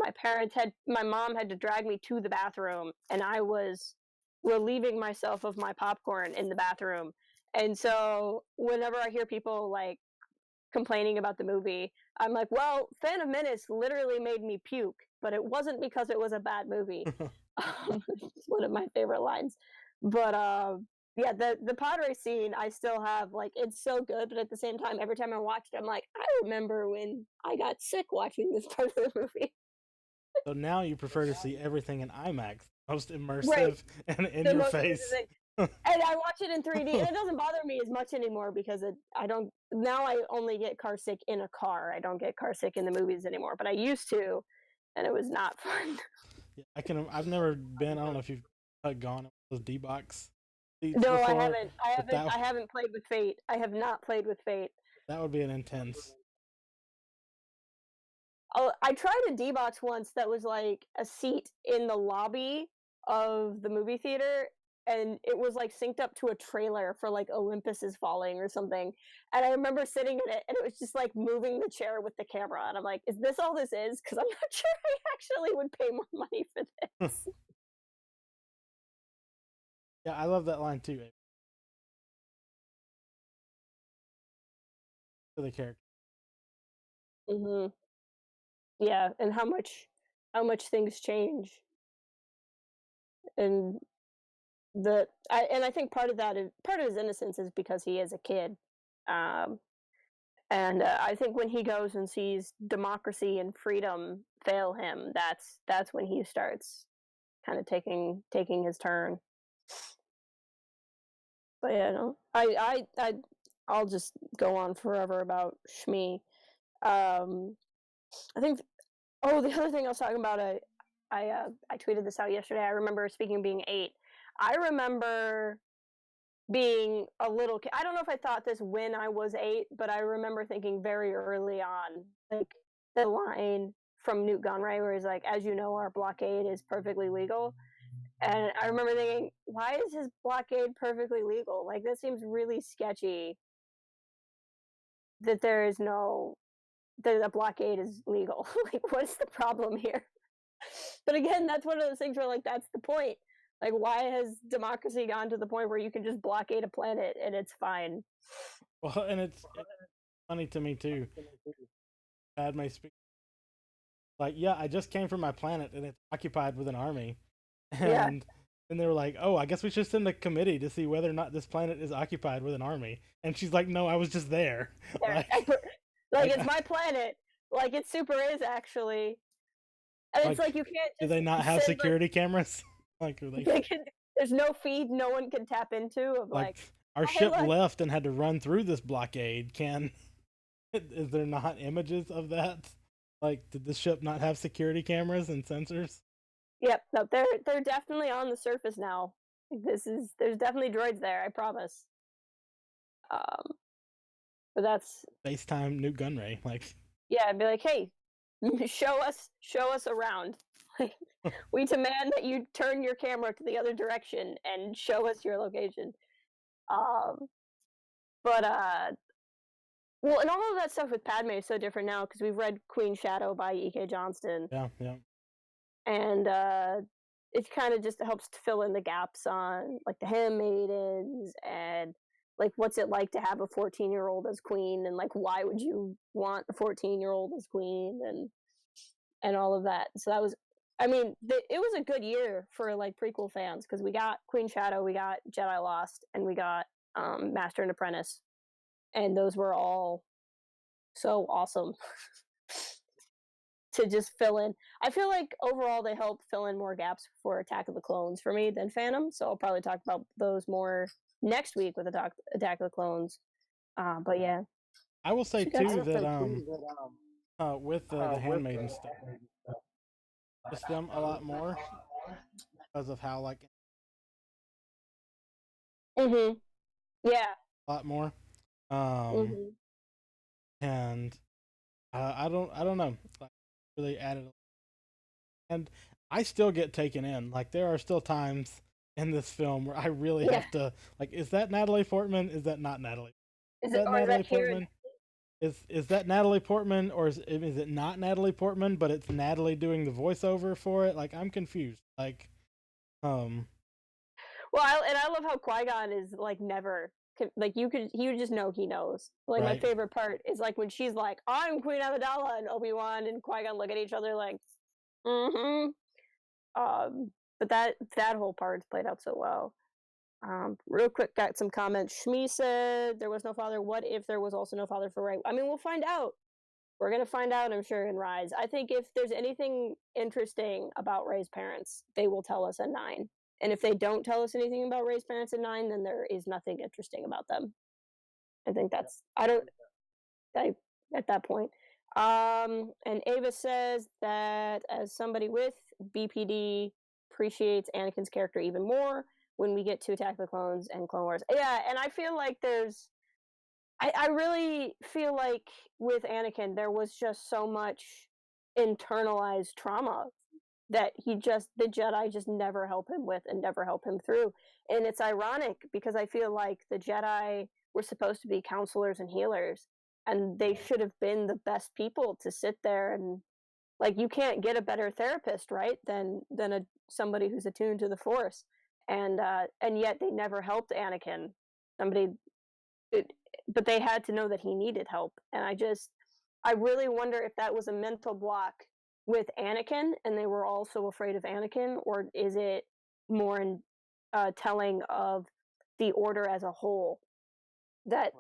my mom had to drag me to the bathroom, and I was relieving myself of my popcorn in the bathroom. And so whenever I hear people like complaining about the movie, I'm like, well, Phantom Menace literally made me puke, but it wasn't because it was a bad movie. It's one of my favorite lines. But yeah, the pod race scene, I still have, like, it's so good, but at the same time, every time I watch it, I'm like, I remember when I got sick watching this part of the movie.
So now you prefer to see everything in IMAX, most
Right.
immersive and in
The
your
most amazing
face.
thing. And I watch it in 3D, and it doesn't bother me as much anymore because I don't, now I only get car sick in a car. I don't get car sick in the movies anymore, but I used to, and it was not fun.
Yeah, I've never been. I don't know if you've gone those D box seats
No, I
before,
haven't. I
but
haven't. I haven't played with Fate. I have not played with Fate.
that would be an intense.
Oh, I tried a D box once that was like a seat in the lobby of the movie theater, and it was like synced up to a trailer for like Olympus is Falling or something. And I remember sitting in it, and it was just like moving the chair with the camera, and I'm like, is this all this is? Because I'm not sure I actually would pay more money for this.
Yeah, I love that line too. For the character.
Hmm. Yeah, and how much things change, and I think part of that is part of his innocence is because he is a kid. Um, and I think when he goes and sees democracy and freedom fail him, that's when he starts kind of taking his turn. But yeah, no, I'll just go on forever about Shmi. Um, I think. Oh, the other thing I was talking about, I tweeted this out yesterday. I remember speaking of being 8. I remember being a little kid. I don't know if I thought this when I was 8, but I remember thinking very early on, like the line from Newt Gunray where he's like, "As you know, our blockade is perfectly legal." And I remember thinking, why is his blockade perfectly legal? Like, this seems really sketchy that there is no, that a blockade is legal. Like, what's the problem here? But again, that's one of those things where, like, that's the point. Like, why has democracy gone to the point where you can just blockade a planet and it's fine?
Well, and it's funny to me too. Had my speak like, yeah, I just came from my planet and it's occupied with an army,
Yeah,
and then they were like, oh, I guess we should send a committee to see whether or not this planet is occupied with an army. And she's like, no, I was just there.
there.
Like,
Like,
like,
it's my planet. Like, it super is actually. And it's
like,
like you can't
do
just
they not have
send like
security cameras? Like, are they
they can. There's no feed no one can tap into of
like
like,
our
oh, hey,
ship
look.
left and had to run through this blockade? Can is there not images of that? Like, did the ship not have security cameras and sensors?
Yep, no, they're definitely on the surface now. Like, there's definitely droids there. I promise. Um, but that's
FaceTime Newt Gunray. Like,
yeah. I'd be like, hey, show us around. We demand that you turn your camera to the other direction and show us your location. Um, but well, and all of that stuff with Padme is so different now because we've read Queen Shadow by E.K. Johnston,
yeah, yeah.
and it kind of just helps to fill in the gaps on like the handmaidens and like what's it like to have a 14-year-old as queen and like why would you want a 14-year-old as queen and all of that. So that was, I mean, it was a good year for like prequel fans because we got Queen Shadow, we got Jedi Lost, and we got Master and Apprentice, and those were all so awesome to just fill in. I feel like overall they help fill in more gaps for Attack of the Clones for me than Phantom, so I'll probably talk about those more next week with Attack of the Clones. But yeah,
I will say
so that's
too that with the handmaiden stuff, just them a lot more because of how like
mhm, yeah,
a lot more. Um,
mhm,
and I don't know, like really added, and I still get taken in. Like there are still times in this film where I really
yeah.
have to like, is that Natalie Portman? Is that not Natalie?
Is
Is
it
that
or is
Natalie
that Kieran?
Portman? Is that Natalie Portman or is it not Natalie Portman? But it's Natalie doing the voiceover for it. Like I'm confused. Like um
Well, and I love how Qui-Gon is like never like you would just know he knows. Like my
right.
favorite part is like when she's like, "I'm Queen Amidala," and Obi-Wan and Qui-Gon look at each other like, "Mm-hmm." But that whole part's played out so well. Real quick, got some comments. Shmi said there was no father. What if there was also no father for Ray? I mean, we'll find out. We're gonna find out, I'm sure, in Rise. I think if there's anything interesting about Ray's parents, they will tell us in 9. And if they don't tell us anything about Ray's parents in 9, then there is nothing interesting about them. I think that's I don't I at that point. And Ava says that as somebody with BPD appreciates Anakin's character even more when we get to Attack of the Clones and Clone Wars. Yeah, and I feel like I really feel like with Anakin, there was just so much internalized trauma that the Jedi just never help him with and never help him through. And it's ironic because I feel like the Jedi were supposed to be counselors and healers, and they should have been the best people to sit there and like you can't get a better therapist, right? Than somebody who's attuned to the Force, and yet they never helped Anakin. Somebody it, but they had to know that he needed help. And I really wonder if that was a mental block with Anakin and they were also afraid of Anakin, or is it more in telling of the Order as a whole. That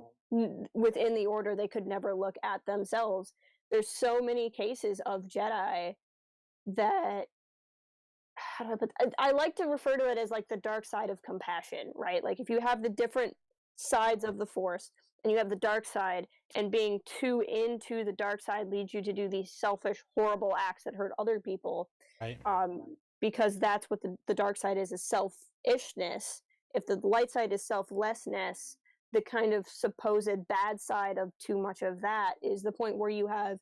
within the Order they could never look at themselves. There's so many cases of Jedi that how do I put I like to refer to it as like the dark side of compassion, right? Like if you have the different sides of the Force and you have the dark side, and being too into the dark side leads you to do these selfish, horrible acts that hurt other people.
Right.
Because that's what the dark side is selfishness. If the light side is selflessness, the kind of supposed bad side of too much of that is the point where you have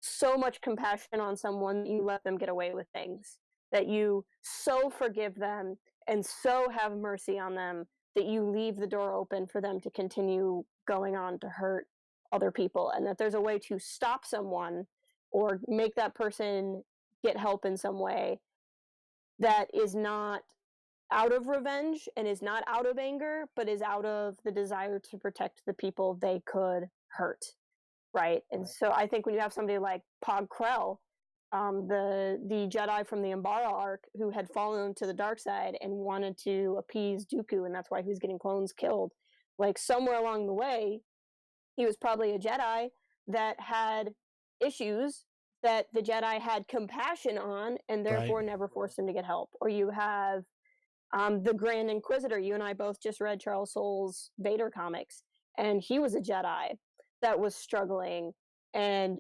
so much compassion on someone that you let them get away with things, that you so forgive them and so have mercy on them that you leave the door open for them to continue going on to hurt other people, and that there's a way to stop someone or make that person get help in some way that is not out of revenge and is not out of anger, but is out of the desire to protect the people they could hurt. Right. And so I think when you have somebody like Pog Krell, the Jedi from the Umbara arc, who had fallen to the dark side and wanted to appease Dooku, and that's why he was getting clones killed. Like somewhere along the way, he was probably a Jedi that had issues that the Jedi had compassion on, and therefore
Right.
never forced him to get help. Or you have the Grand Inquisitor. You and I both just read Charles Soule's Vader comics, and he was a Jedi that was struggling, and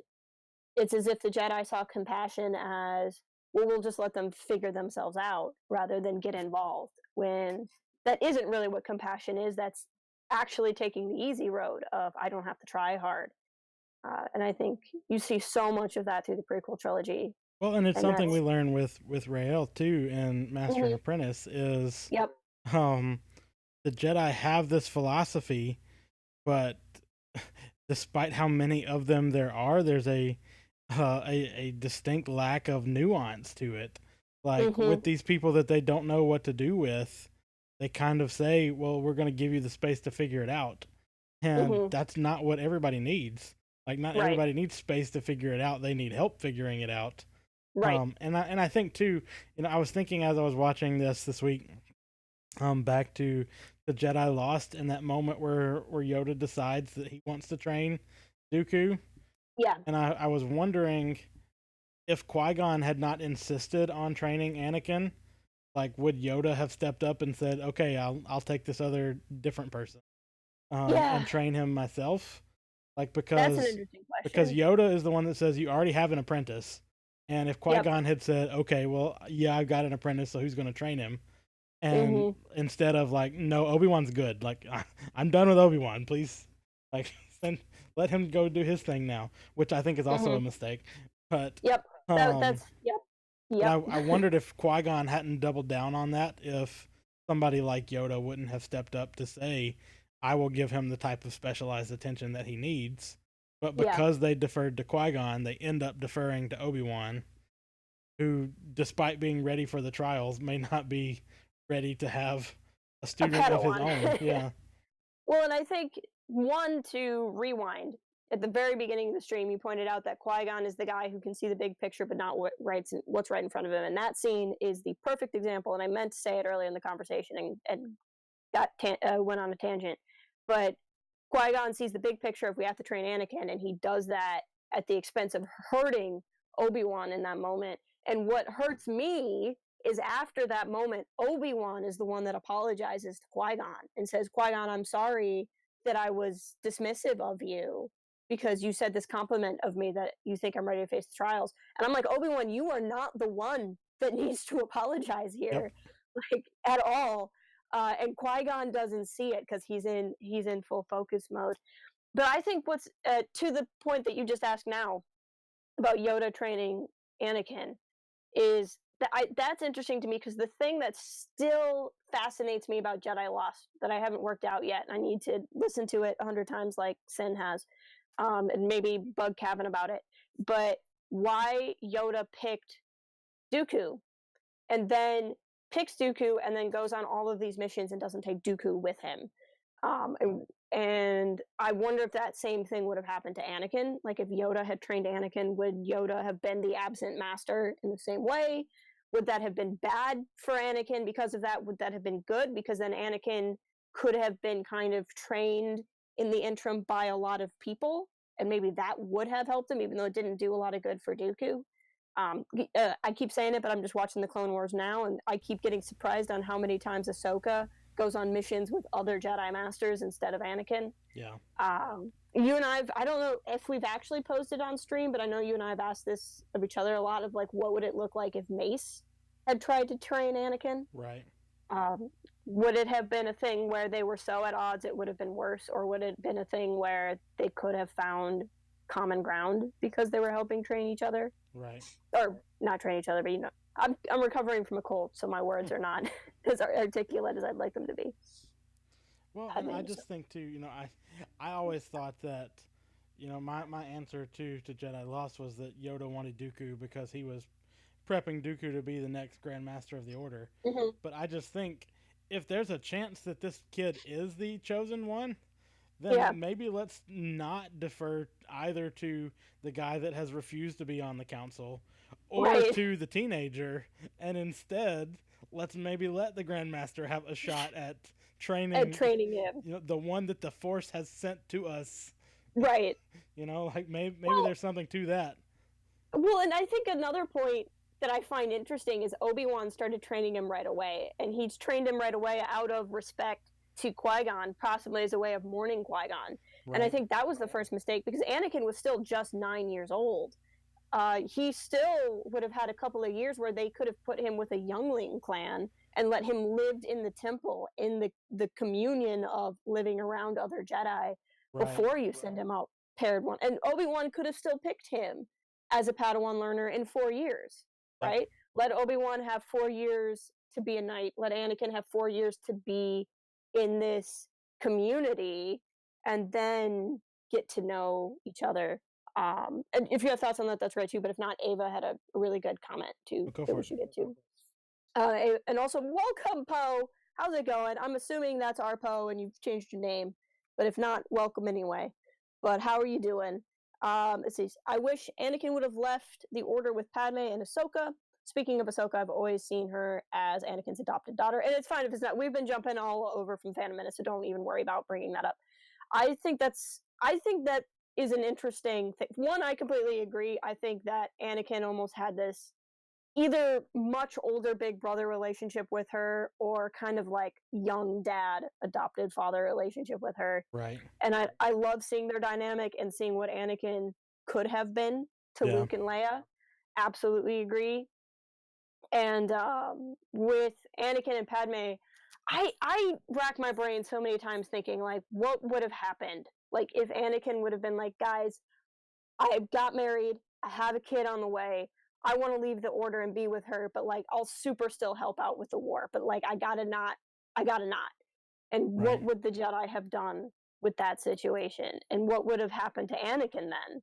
it's as if the Jedi saw compassion as, well, we'll just let them figure themselves out rather than get involved, when that isn't really what compassion is. That's actually taking the easy road of, I don't have to try hard. And I think you see so much of that through the prequel trilogy.
Well, and it's
And
something
that's
we learn with Rael too in Master and
Mhm.
Apprentice is
Yep.
um the Jedi have this philosophy, but despite how many of them there are, there's a distinct lack of nuance to it. Like with
Mhm.
these people that they don't know what to do with, they kind of say, "Well, we're going to give you the space to figure it out," and
Mhm.
that's not what everybody needs. Like, not
Right.
everybody needs space to figure it out. They need help figuring it out.
Right.
And I think too, I was thinking as I was watching this week, back to the Jedi Lost, in that moment where Yoda decides that he wants to train Dooku,
Yeah.
and I was wondering if Qui-Gon had not insisted on training Anakin, like would Yoda have stepped up and said, "Okay, I'll take this other different person,
Yeah.
and train him myself," like
That's an
because
interesting question.
Yoda is the one that says you already have an apprentice, and if
Yep.
Qui-Gon had said, "Okay, well, yeah, I've got an apprentice, so who's going to train him?" And
Mhm.
instead of like, "No, Obi-Wan's good. Like, I'm done with Obi-Wan. Please, like, send, let him go do his thing now," which I think is also a
Mhm.
mistake. But
Yep.
um,
That's yep.
but
Yep.
I wondered if Qui-Gon hadn't doubled down on that, if somebody like Yoda wouldn't have stepped up to say, "I will give him the type of specialized attention that he needs." But
Yeah.
because they deferred to Qui-Gon, they end up deferring to Obi-Wan, who, despite being ready for the trials, may not be ready to have a
A
student of his
Padawan.
own. Yeah.
Well, and I think, one, to rewind, at the very beginning of the stream, you pointed out that Qui-Gon is the guy who can see the big picture but not what's right in front of him. And that scene is the perfect example. And I meant to say it earlier in the conversation, and went on a tangent. But Qui-Gon sees the big picture of, we have to train Anakin, and he does that at the expense of hurting Obi-Wan in that moment. And what hurts me is, after that moment, Obi-Wan is the one that apologizes to Qui-Gon and says, Qui-Gon, I'm sorry that I was dismissive of you because you said this compliment of me that you think I'm ready to face the trials. And I'm like, Obi-Wan, you are not the one that needs to apologize
Yep.
here, like, at all. And Qui-Gon doesn't see it because he's in full focus mode. But I think what's to the point that you just asked now about Yoda training Anakin is that's interesting to me, because the thing that still fascinates me about Jedi Lost that I haven't worked out yet, and I need to listen to it 100 times like Sin has, and maybe bug Kevin about it, but why Yoda picked Dooku, and then picks Dooku, and then goes on all of these missions and doesn't take Dooku with him. And I wonder if that same thing would have happened to Anakin. Like, if Yoda had trained Anakin, would Yoda have been the absent master in the same way? Would that have been bad for Anakin because of that? Would that have been good? Because then Anakin could have been kind of trained in the interim by a lot of people, and maybe that would have helped him, even though it didn't do a lot of good for Dooku. I keep saying it, but I'm just watching the Clone Wars now, and I keep getting surprised on how many times Ahsoka goes on missions with other Jedi Masters instead of Anakin.
Yeah.
You and I don't know if we've actually posted on stream, but I know you and I have asked this of each other a lot of like, what would it look like if Mace had tried to train Anakin?
Right.
Would it have been a thing where they were so at odds it would have been worse, or would it have been a thing where they could have found common ground because they were helping train each other?
Right.
Or not train each other, but I'm recovering from a cold, so my words are not as articulate as I'd like them to be.
Well, and I just think too, I always thought that, my answer to Jedi Lost was that Yoda wanted Dooku because he was prepping Dooku to be the next Grand Master of the Order.
Mm-hmm.
But I just think if there's a chance that this kid is the chosen one, then maybe let's not defer either to the guy that has refused to be on the council or to the teenager, and instead let's maybe let the Grandmaster have a shot at training him. The one that the Force has sent to us.
Right.
Maybe there's something to that.
Well, and I think another point that I find interesting is Obi-Wan started training him right away, and he's trained him right away out of respect to Qui-Gon, possibly as a way of mourning Qui-Gon. Right. And I think that was the first mistake, because Anakin was still just 9 years old. He still would have had a couple of years where they could have put him with a youngling clan and let him live in the temple, in the communion of living around other Jedi before you send him out paired one. And Obi-Wan could have still picked him as a Padawan learner in 4 years, right? Let Obi-Wan have 4 years to be a knight. Let Anakin have 4 years to be in this community, and then get to know each other. And if you have thoughts on that, that's right too. But if not, Ava had a really good comment too that we should get to. And also, welcome, Poe. How's it going? I'm assuming that's our Poe, and you've changed your name. But if not, welcome anyway. But how are you doing? Let's see. I wish Anakin would have left the Order with Padme and Ahsoka. Speaking of Ahsoka, I've always seen her as Anakin's adopted daughter, and it's fine if it's not. We've been jumping all over from Phantom Menace, so don't even worry about bringing that up. I think that is an interesting thing. One, I completely agree. I think that Anakin almost had this either much older big brother relationship with her, or kind of like young dad, adopted father relationship with her.
Right.
And I love seeing their dynamic and seeing what Anakin could have been to Luke and Leia. Absolutely agree. And with Anakin and Padme, I rack my brain so many times thinking, like, what would have happened? Like, if Anakin would have been like, guys, I got married, I have a kid on the way, I want to leave the Order and be with her, but, like, I'll super still help out with the war, but, like, I gotta not. And what would the Jedi have done with that situation? And what would have happened to Anakin then?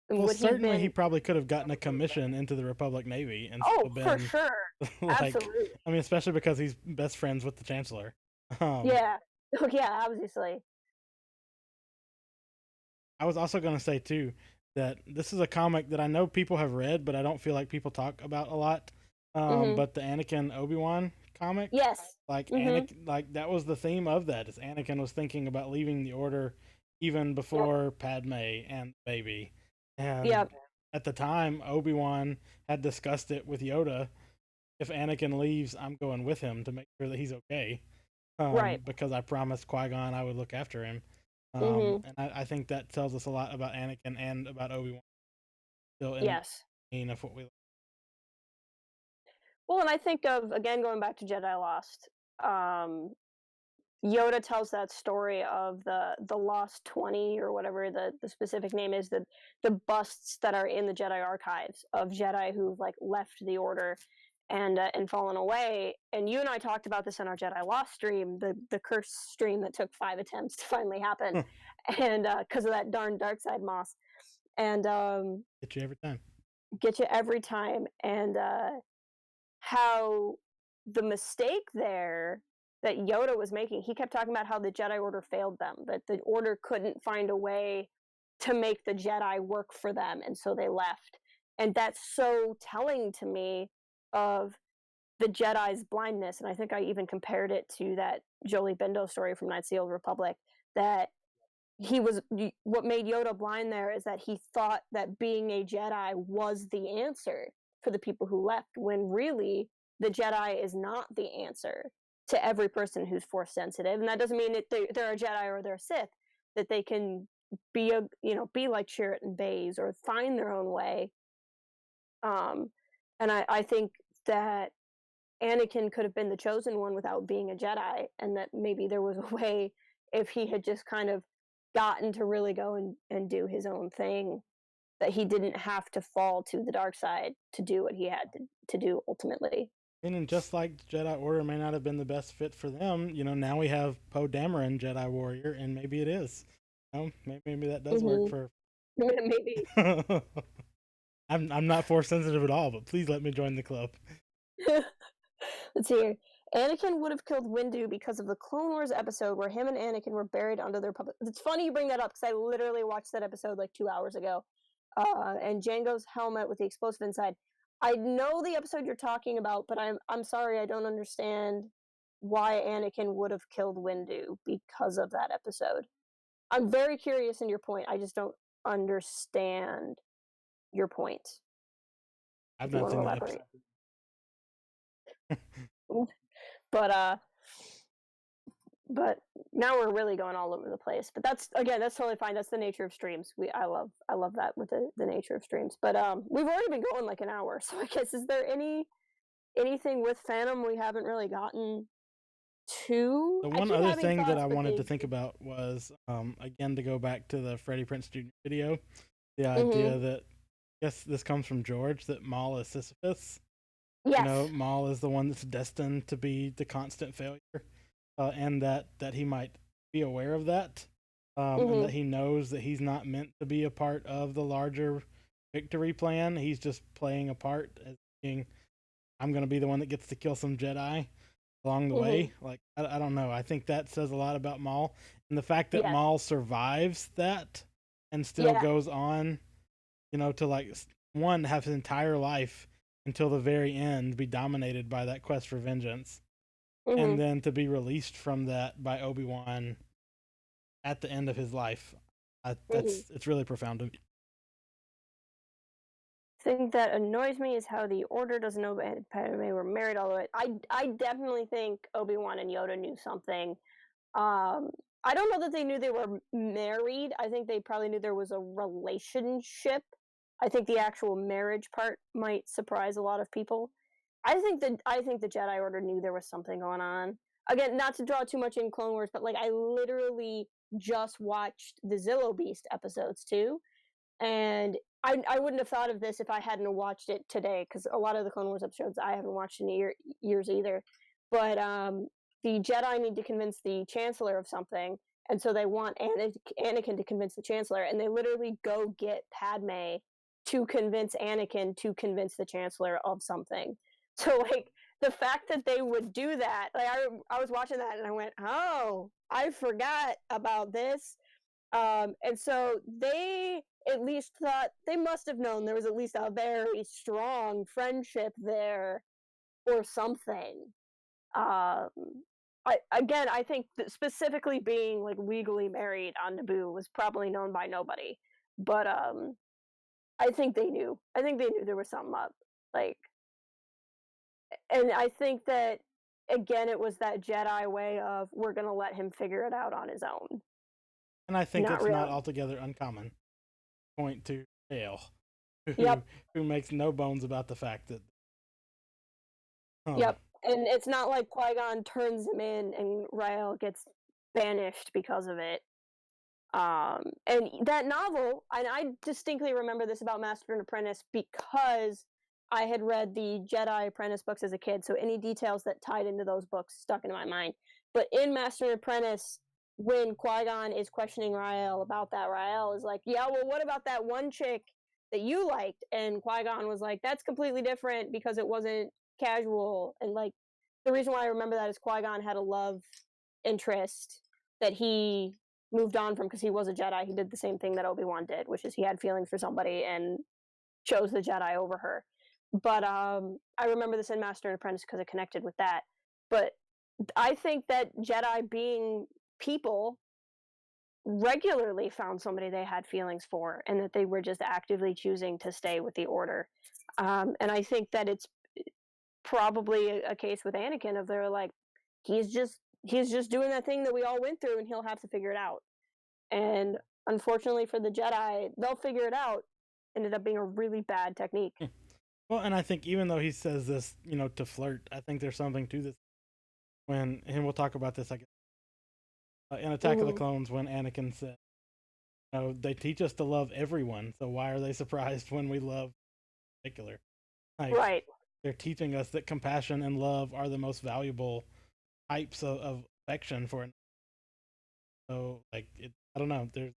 Well, certainly he probably could have gotten a commission into the Republic Navy and still been,
for sure. Absolutely.
I mean, especially because he's best friends with the Chancellor.
Yeah, obviously.
I was also going to say, too, that this is a comic that I know people have read, but I don't feel like people talk about a lot. But the Anakin Obi-Wan comic, Anakin, that was the theme of that. Is Anakin was thinking about leaving the Order even before Padme and the baby. And at the time, Obi-Wan had discussed it with Yoda. If Anakin leaves, I'm going with him to make sure that he's okay. Because I promised Qui-Gon I would look after him. And I think that tells us a lot about Anakin and about Obi-Wan. Still in the vein of what we.
Well, and I think of, again, going back to Jedi Lost, Yoda tells that story of the Lost 20, or whatever the specific name is, the busts that are in the Jedi archives of Jedi who've, like, left the Order and fallen away. And you and I talked about this in our Jedi Lost stream, the curse stream that took 5 attempts to finally happen, and because of that darn dark side moss. And
get you
every time. And how the mistake there that Yoda was making, he kept talking about how the Jedi Order failed them, that the Order couldn't find a way to make the Jedi work for them, and so they left. And that's so telling to me of the Jedi's blindness, and I think I even compared it to that Jolie Bindo story from Knights of the Old Republic, that what made Yoda blind there is that he thought that being a Jedi was the answer for the people who left, when really the Jedi is not the answer to every person who's force sensitive. And that doesn't mean that they're a Jedi or they're a Sith, that they can be be like Chirrut and Baze or find their own way. And I think that Anakin could have been the chosen one without being a Jedi, and that maybe there was a way, if he had just kind of gotten to really go and do his own thing, that he didn't have to fall to the dark side to do what he had to do ultimately.
And just like the Jedi Order may not have been the best fit for them, now we have Poe Dameron, Jedi Warrior, and maybe it is. Maybe that does work for.
Maybe.
I'm not force sensitive at all, but please let me join the club.
Let's see here. Anakin would have killed Windu because of the Clone Wars episode where him and Anakin were buried under their public. It's funny you bring that up because I literally watched that episode like 2 hours ago. And Jango's helmet with the explosive inside. I know the episode you're talking about, but I'm sorry, I don't understand why Anakin would have killed Windu because of that episode. I'm very curious in your point. I just don't understand your point.
I've not seen that episode.
But now we're really going all over the place. But that's totally fine. That's the nature of streams. I love that with the nature of streams. But we've already been going like an hour, so I guess, is there anything with Phantom we haven't really gotten to?
The one other thing that I wanted to think about was, again, to go back to the Freddie Prinze Jr. video, the idea that, I guess this comes from George, that Maul is Sisyphus.
Yes.
Maul is the one that's destined to be the constant failure, and that he might be aware of that, and that he knows that he's not meant to be a part of the larger victory plan. He's just playing a part as being, I'm going to be the one that gets to kill some Jedi along the way. Like, I don't know. I think that says a lot about Maul, and the fact that Maul survives that and still goes on, to like have his entire life until the very end be dominated by that quest for vengeance, and then to be released from that by Obi-Wan at the end of his life. It's really profound to me.
Thing that annoys me is how the Order doesn't know Padme were married all the way. I definitely think Obi-Wan and Yoda knew something. I don't know that they knew they were married. I think they probably knew there was a relationship. I think the actual marriage part might surprise a lot of people. I think the Jedi Order knew there was something going on. Again, not to draw too much in Clone Wars, but like, I literally just watched the Zillo Beast episodes too, and I wouldn't have thought of this if I hadn't watched it today, because a lot of the Clone Wars episodes I haven't watched in years either. But the Jedi need to convince the Chancellor of something, and so they want Anakin to convince the Chancellor, and they literally go get Padme to convince Anakin to convince the Chancellor of something. So, like, the fact that they would do that, like, I was watching that and I went, oh, I forgot about this. And so they at least thought, they must have known there was at least a very strong friendship there or something. I think that specifically being like legally married on Naboo was probably known by nobody, but I think they knew. I think they knew there was something up. Like, and I think that, again, it was that Jedi way of, we're going to let him figure it out on his own.
And I think it's not altogether uncommon. Point to Dale, who makes no bones about the fact that.
Yep, and it's not like Qui-Gon turns him in and Rael gets banished because of it. And that novel, and I distinctly remember this about Master and Apprentice because I had read the Jedi Apprentice books as a kid, so any details that tied into those books stuck in my mind. But in Master and Apprentice, when Qui-Gon is questioning Rael about that, Rael is like, yeah, well, what about that one chick that you liked? And Qui-Gon was like, that's completely different because it wasn't casual. And like, the reason why I remember that is Qui-Gon had a love interest that he moved on from because he was a Jedi. He did the same thing that Obi-Wan did, which is he had feelings for somebody and chose the Jedi over her. But I remember this in Master and Apprentice because it connected with that. But I think that Jedi, being people, regularly found somebody they had feelings for, and that they were just actively choosing to stay with the Order. And I think that it's probably a case with Anakin of they're like, he's just doing that thing that we all went through, and he'll have to figure it out. And unfortunately for the Jedi, they'll figure it out. Ended up being a really bad technique.
Well, and I think even though he says this, to flirt, I think there's something to this. And we'll talk about this, I guess, in Attack of the
Mm-hmm.
Clones, when Anakin said, they teach us to love everyone, so why are they surprised when we love in particular? Like,
Right.
they're teaching us that compassion and love are the most valuable types of affection for. So, like, I don't know. There's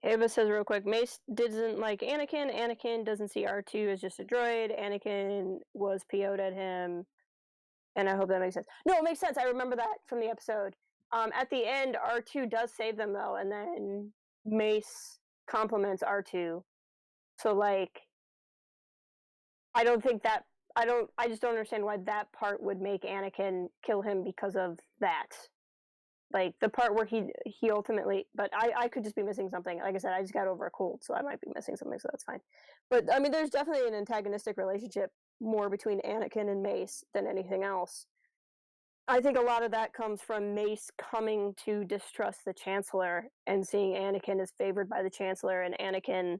Ava says real quick, Mace doesn't like Anakin. Anakin doesn't see R2 as just a droid. Anakin was PO'd at him. And I hope that makes sense. No, it makes sense. I remember that from the episode. At the end, R2 does save them, though, and then Mace compliments R2. So, like, I don't think that. I just don't understand why that part would make Anakin kill him because of that. Like the part where he ultimately, but I could just be missing something. Like I said, I just got over a cold, so I might be missing something, so that's fine. But I mean, there's definitely an antagonistic relationship more between Anakin and Mace than anything else. I think a lot of that comes from Mace coming to distrust the Chancellor and seeing Anakin as favored by the Chancellor, and Anakin,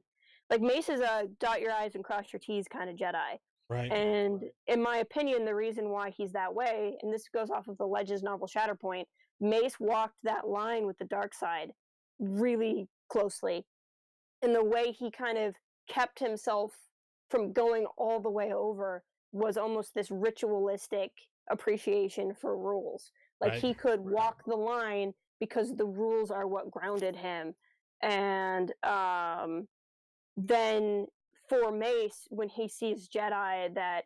like Mace is a dot your I's and cross your T's kind of Jedi.
right.
And in my opinion, the reason why he's that way, and this goes off of the Legends novel Shatterpoint, Mace walked that line with the dark side really closely. And the way he kind of kept himself from going all the way over was almost this ritualistic appreciation for rules. Like
Right.
he could walk the line because the rules are what grounded him. And then for Mace, when he sees Jedi that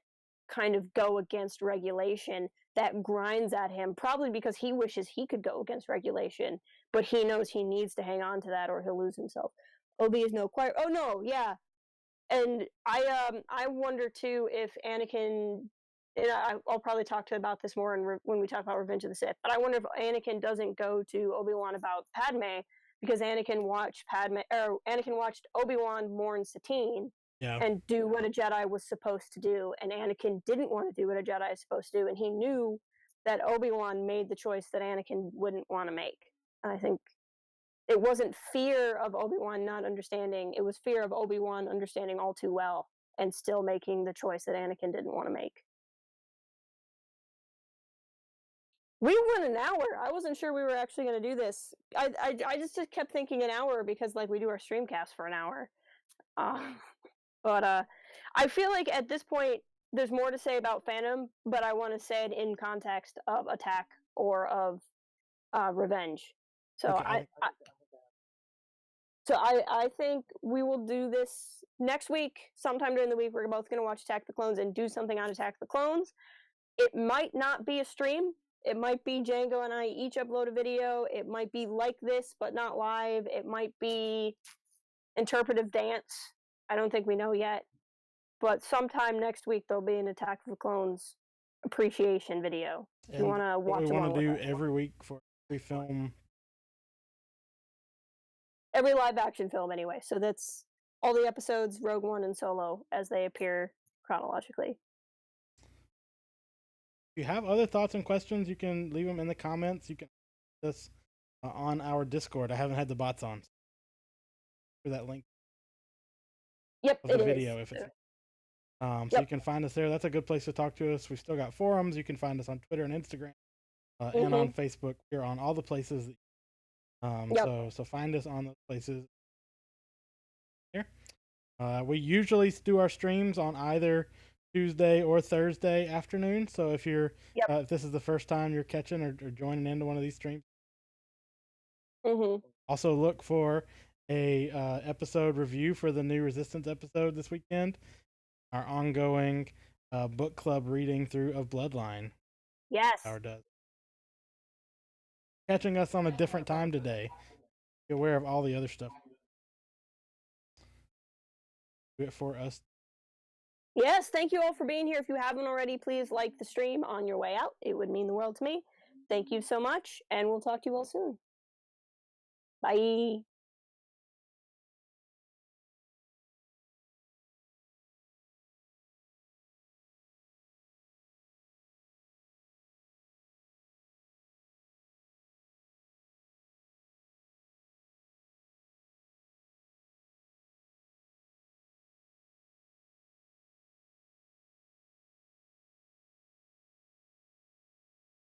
kind of go against regulation, that grinds at him, probably because he wishes he could go against regulation, but he knows he needs to hang on to that or he'll lose himself. Obi is no choir. Oh no, yeah. And I wonder too if Anakin, and I'll probably talk to about this more when we talk about Revenge of the Sith. But I wonder if Anakin doesn't go to Obi-Wan about Padme because Anakin watched Obi-Wan mourn Satine
Yeah.
and do what a Jedi was supposed to do, and Anakin didn't want to do what a Jedi is supposed to do, and he knew that Obi-Wan made the choice that Anakin wouldn't want to make. And I think it wasn't fear of Obi-Wan not understanding, it was fear of Obi-Wan understanding all too well and still making the choice that Anakin didn't want to make. We went an hour. I wasn't sure we were actually going to do this. I just kept thinking an hour because like we do our streamcast for an hour. Uh, but I feel like at this point there's more to say about Phantom, but I want to say it in context of Attack or of Revenge. So
Okay.
I think we will do this next week. Sometime during the week, we're both going to watch Attack the Clones and do something on Attack the Clones. It might not be a stream. It might be Django and I each upload a video. It might be like this, but not live. It might be interpretive dance. I don't think we know yet. But sometime next week, there'll be an Attack of the Clones appreciation video. If you want to
what we
watch
want
along
to
with
do
us.
every week for every film.
Every live action film, anyway. So that's all the episodes, Rogue One and Solo, as they appear chronologically.
If you have other thoughts and questions, you can leave them in the comments. You can ask us on our Discord. I haven't had the bots on for that link
Yep,
of the
it
video.
is.
If it's so
Yep.
you can find us there. That's a good place to talk to us. We've still got forums. You can find us on Twitter and Instagram, and on Facebook. We're on all the places.
Yep.
So find us on those places. Here, we usually do our streams on either Tuesday or Thursday afternoon. So if you're
Yep.
if this is the first time you're catching or joining into one of these streams, also look for a episode review for the new Resistance episode this weekend. Our ongoing book club reading through of Bloodline.
Yes.
Our does. Catching us on a different time today. Be aware of all the other stuff. Do it for us.
Yes, thank you all for being here. If you haven't already, please like the stream on your way out. It would mean the world to me. Thank you so much, and we'll talk to you all soon. Bye.